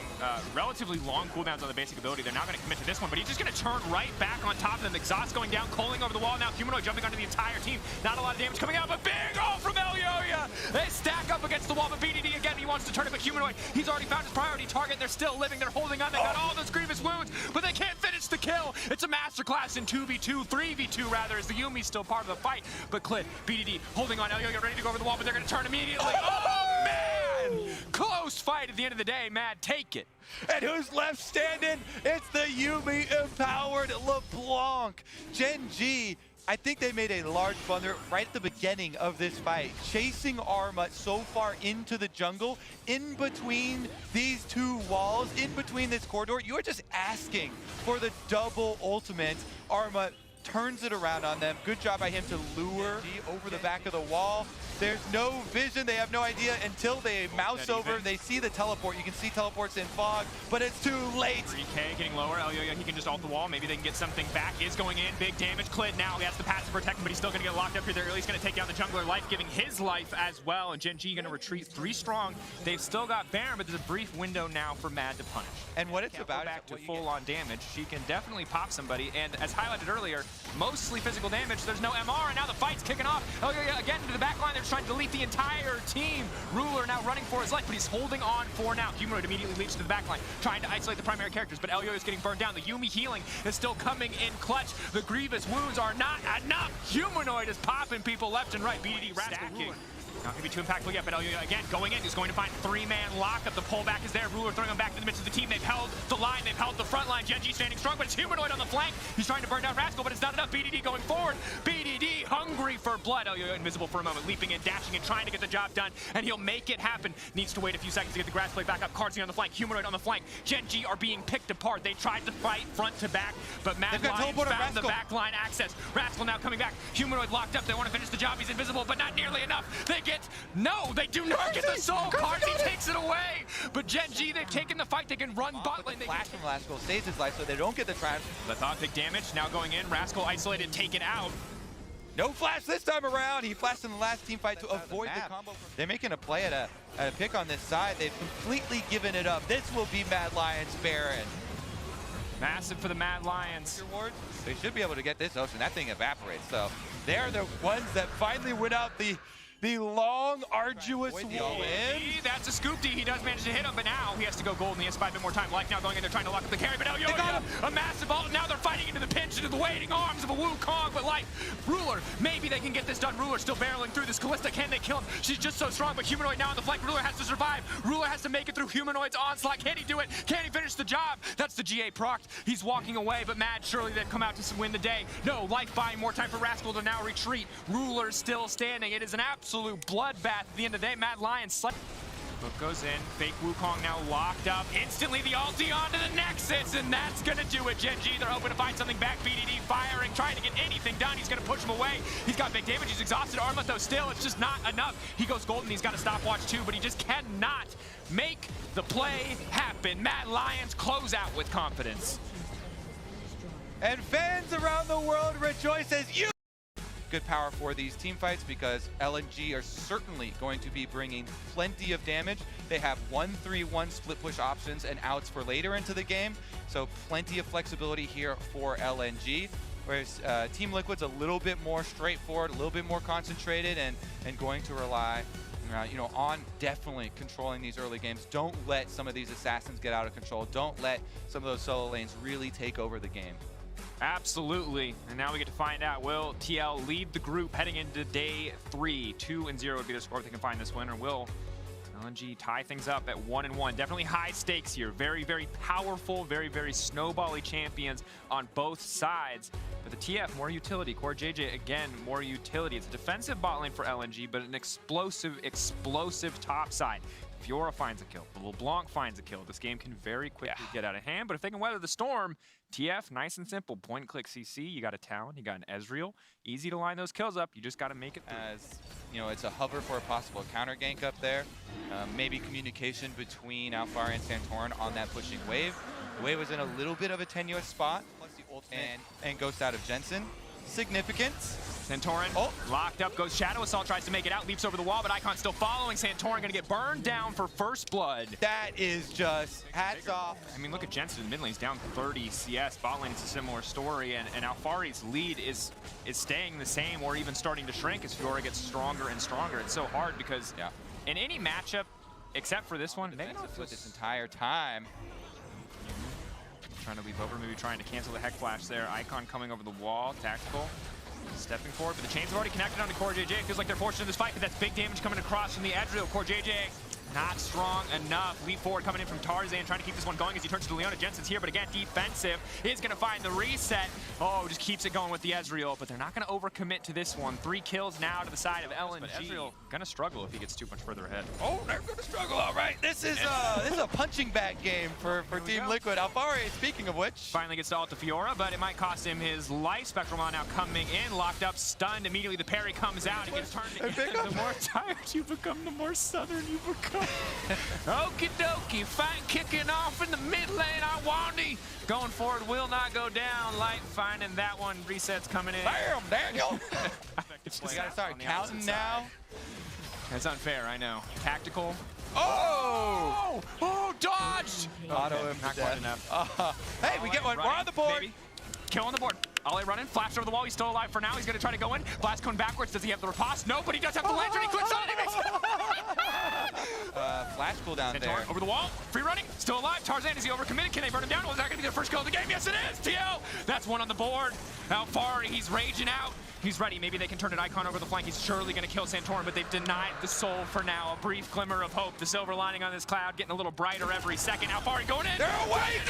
relatively long cooldowns on the basic ability. They're not going to commit to this one, but he's just going to turn right back on top of them. Exhaust going down, Culling over the wall. Now Humanoid jumping onto the entire team. Not a lot of damage coming out, but big ult from Elyoya. They stack up against the wall, but BDD again, he wants to turn it, but Humanoid, he's already found his priority target. They're still living. They're holding on. They got all those grievous wounds, but they can't finish the kill. It's a masterclass in 2v2, 3v2 rather, as the Yuumi's still part of the fight. But Clit, BDD holding on. Elyoya ready to go over the wall, but they're going to turn immediately. Oh, man! Close fight at the end of the day. Mad, take it. And who's left standing? It's the Yuumi empowered LeBlanc. Gen G, I think they made a large blunder right at the beginning of this fight, chasing Armut so far into the jungle, in between these two walls, in between this corridor. You are just asking for the double ultimate. Armut turns it around on them. Good job by him to lure over the back of the wall. There's no vision. They have no idea until they mouse over. They see the teleport. You can see teleports in fog, but it's too late. 3K getting lower. Elyoya, he can just ult the wall. Maybe they can get something back. Is going in. Big damage. Clit now. He has the passive protection, but he's still going to get locked up here. They're at least going to take down the jungler. Life giving his life as well. And Gen G going to retreat 3 strong. They've still got Baron, but there's a brief window now for Mad to punish. And what it's about back to full-on damage. She can definitely pop somebody. And as highlighted earlier, mostly physical damage. There's no MR, and now the fight's kicking off. Elyoya again into the back line. They're trying to delete the entire team. Ruler now running for his life, but he's holding on for now. Humanoid immediately leaps to the back line, trying to isolate the primary characters, but Elyoya is getting burned down. The Yuumi healing is still coming in clutch. The grievous wounds are not enough. Humanoid is popping people left and right. BDD stacking. Not going to be too impactful yet, but Elyoya again going in. He's going to find 3-man lockup. The pullback is there. Ruler throwing him back to the midst of the team. They've held the line. They've held the front line. Gen G standing strong, but it's Humanoid on the flank. He's trying to burn down Rascal, but it's not enough. BDD going forward. BDD hungry for blood. Elyoya invisible for a moment, leaping in, dashing in, trying to get the job done, and he'll make it happen. Needs to wait a few seconds to get the grass plate back up. Carzy on the flank. Humanoid on the flank. Gen G are being picked apart. They tried to fight front to back, but Mad Lions found the back line access. Rascal now coming back. Humanoid locked up. They want to finish the job. He's invisible, but not nearly enough. They get they do not get the soul. Carzy takes it away. But Gen G, they've taken the fight. They can run bot lane. The flash from Rascal saves his life, so they don't get the triumph. Lethot, big damage. Now going in. Rascal isolated, taken out. No flash this time around. He flashed in the last team fight to avoid the combo. They're making a play at a pick on this side. They've completely given it up. This will be Mad Lions Baron. Massive for the Mad Lions. They should be able to get this ocean. That thing evaporates. So they're the ones that finally win out the the long, arduous D, win. that's a scoop D. He does manage to hit him, but now he has to go gold and he has to buy a bit more time. Like now going in there trying to lock up the carry, but now Yo-Yo, a massive ult. Now they're fighting into the pinch, into the waiting arms of a Wukong, but like Ruler, maybe they can get this done. Ruler still barreling through this. Callista, can they kill him? She's just so strong, but Humanoid now on the flank. Ruler has to survive. Ruler has to make it through Humanoid's onslaught. Can he do it? Can he finish the job? That's the GA proc. He's walking away, but Mad, surely they've come out to win the day. No, life buying more time for Rascal to now retreat. Ruler still standing. It is an absolute bloodbath at the end of the day. Mad Lion Hook goes in. Fake Wukong now locked up. Instantly the ulti onto the Nexus, and that's gonna do it. Gen G, they're hoping to find something back. BDD firing, trying to get anything done. He's gonna push him away. He's got big damage. He's exhausted. Arma though still, it's just not enough. He goes golden. He's got a stopwatch too, but he just cannot make the play happen. Mad Lions close out with confidence. And fans around the world rejoice as you. Good power for these team fights because LNG are certainly going to be bringing plenty of damage. They have 1-3-1 split push options and outs for later into the game, so plenty of flexibility here for LNG. Whereas Team Liquid's a little bit more straightforward, a little bit more concentrated, and going to rely on definitely controlling these early games. Don't let some of these assassins get out of control. Don't let some of those solo lanes really take over the game. Absolutely, and now we get to find out, will TL lead the group heading into day 3? 2-0 would be the score if they can find this win, or will LNG tie things up at 1-1? Definitely high stakes here. Very, very powerful, very, very snowbally champions on both sides. But the TF, more utility. Core JJ, again, more utility. It's a defensive bot lane for LNG, but an explosive, explosive top side. Fiora finds a kill. LeBlanc finds a kill. This game can very quickly get out of hand, but if they can weather the storm, TF, nice and simple. Point and click CC, you got a Talon, you got an Ezreal. Easy to line those kills up, you just got to make it through. As it's a hover for a possible counter gank up there. Maybe communication between Alfari and Santorin on that pushing wave. The wave was in a little bit of a tenuous spot, plus the ultimate and ghost out of Jensen. Significant. Santorin locked up, goes Shadow Assault, tries to make it out, leaps over the wall, but Icon still following. Santorin gonna get burned down for first blood. That is just hats off. I mean, look at Jensen in mid lane, he's down 30 CS. Bot lane is a similar story, and Alfari's lead is staying the same or even starting to shrink as Fiora gets stronger and stronger. It's so hard because in any matchup, except for this one, maybe not this entire time. Trying to leap over, maybe trying to cancel the Heck Flash there. Icon coming over the wall, tactical. Stepping forward, but the chains have already connected on the Core JJ. It feels like they're forced in this fight, but that's big damage coming across from the Ezreal. Core JJ not strong enough. Leap forward coming in from Tarzan, trying to keep this one going as he turns to Leona. Jensen's here, but again, defensive. Is going to find the reset. Oh, just keeps it going with the Ezreal, but they're not going to overcommit to this one. 3 kills now to the side of LNG. But Ezreal going to struggle if he gets too much further ahead. Oh, they're going to struggle, all right. This is a punching bag game for Team Liquid. Alfari, speaking of which. Finally gets to ult to Fiora, but it might cost him his life. Spectral now coming in, locked up, stunned. Immediately the parry comes out. He gets turned again. The more tired you become, the more southern you become. Okie dokie, fight kicking off in the mid lane. Iwandi going forward, will not go down. Light finding that one. Resets coming in. Bam, Daniel! We gotta start counting now. That's unfair, I know. Tactical. Oh! Oh, dodged! Auto him not quite enough. Hey, we get one. We're on the board. Baby. Kill on the board. Ollie running, flash over the wall. He's still alive for now. He's going to try to go in. Blast cone backwards. Does he have the riposte? No, but he does have the lantern. He clicks on it. He makes flash cooldown there. Over the wall. Free running. Still alive. Tarzan, is he overcommitted? Can they burn him down? Well, is that going to be their first kill of the game? Yes, it is. TL. That's one on the board. Alfari, he's raging out. He's ready. Maybe they can turn an Icon over the flank. He's surely going to kill Santorin, but they've denied the soul for now. A brief glimmer of hope. The silver lining on this cloud getting a little brighter every second. Alfari going in. They're away.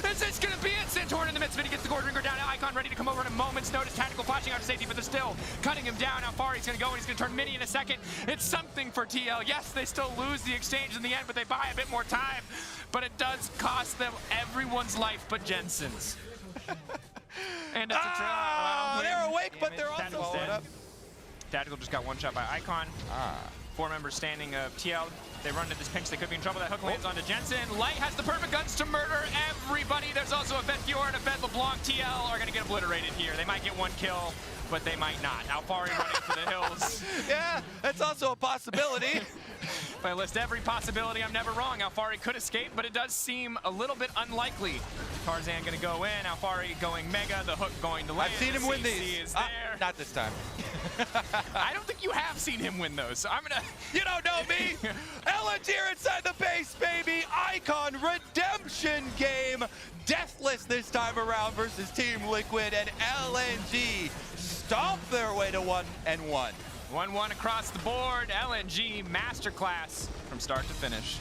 Is this going to be it? Santorin in the midst of it. He gets the Gordringer down. Icon ready to come over in a moment's notice. Tactical flashing out to safety, but they're still cutting him down. Alfari's going to go, and he's going to turn mini in a second. It's something for TL. Yes, they still lose the exchange in the end, but they buy a bit more time. But it does cost them everyone's life but Jensen's. And that's a trail. They're awake, but they're also dead. up. Tactical just got one shot by Icon. 4 members standing of TL. They run into this pinch. They could be in trouble. That hook lands onto Jensen. Light has the perfect guns to murder everybody. There's also a Fed Fiora and a Fed LeBlanc. LeBlanc TL are going to get obliterated here. They might get one kill, but they might not. Alfari running for the hills. Yeah, that's also a possibility. If I list every possibility, I'm never wrong. Alfari could escape, but it does seem a little bit unlikely. Tarzan going to go in, Alfari going mega, the hook going to land. I've seen him win these. Is there. Not this time. I don't think you have seen him win those, so I'm gonna... You don't know me! LNG inside the base, baby! Icon redemption game! Deathless this time around versus Team Liquid, and LNG stomp their way to 1-1. 1-1 across the board. LNG masterclass from start to finish.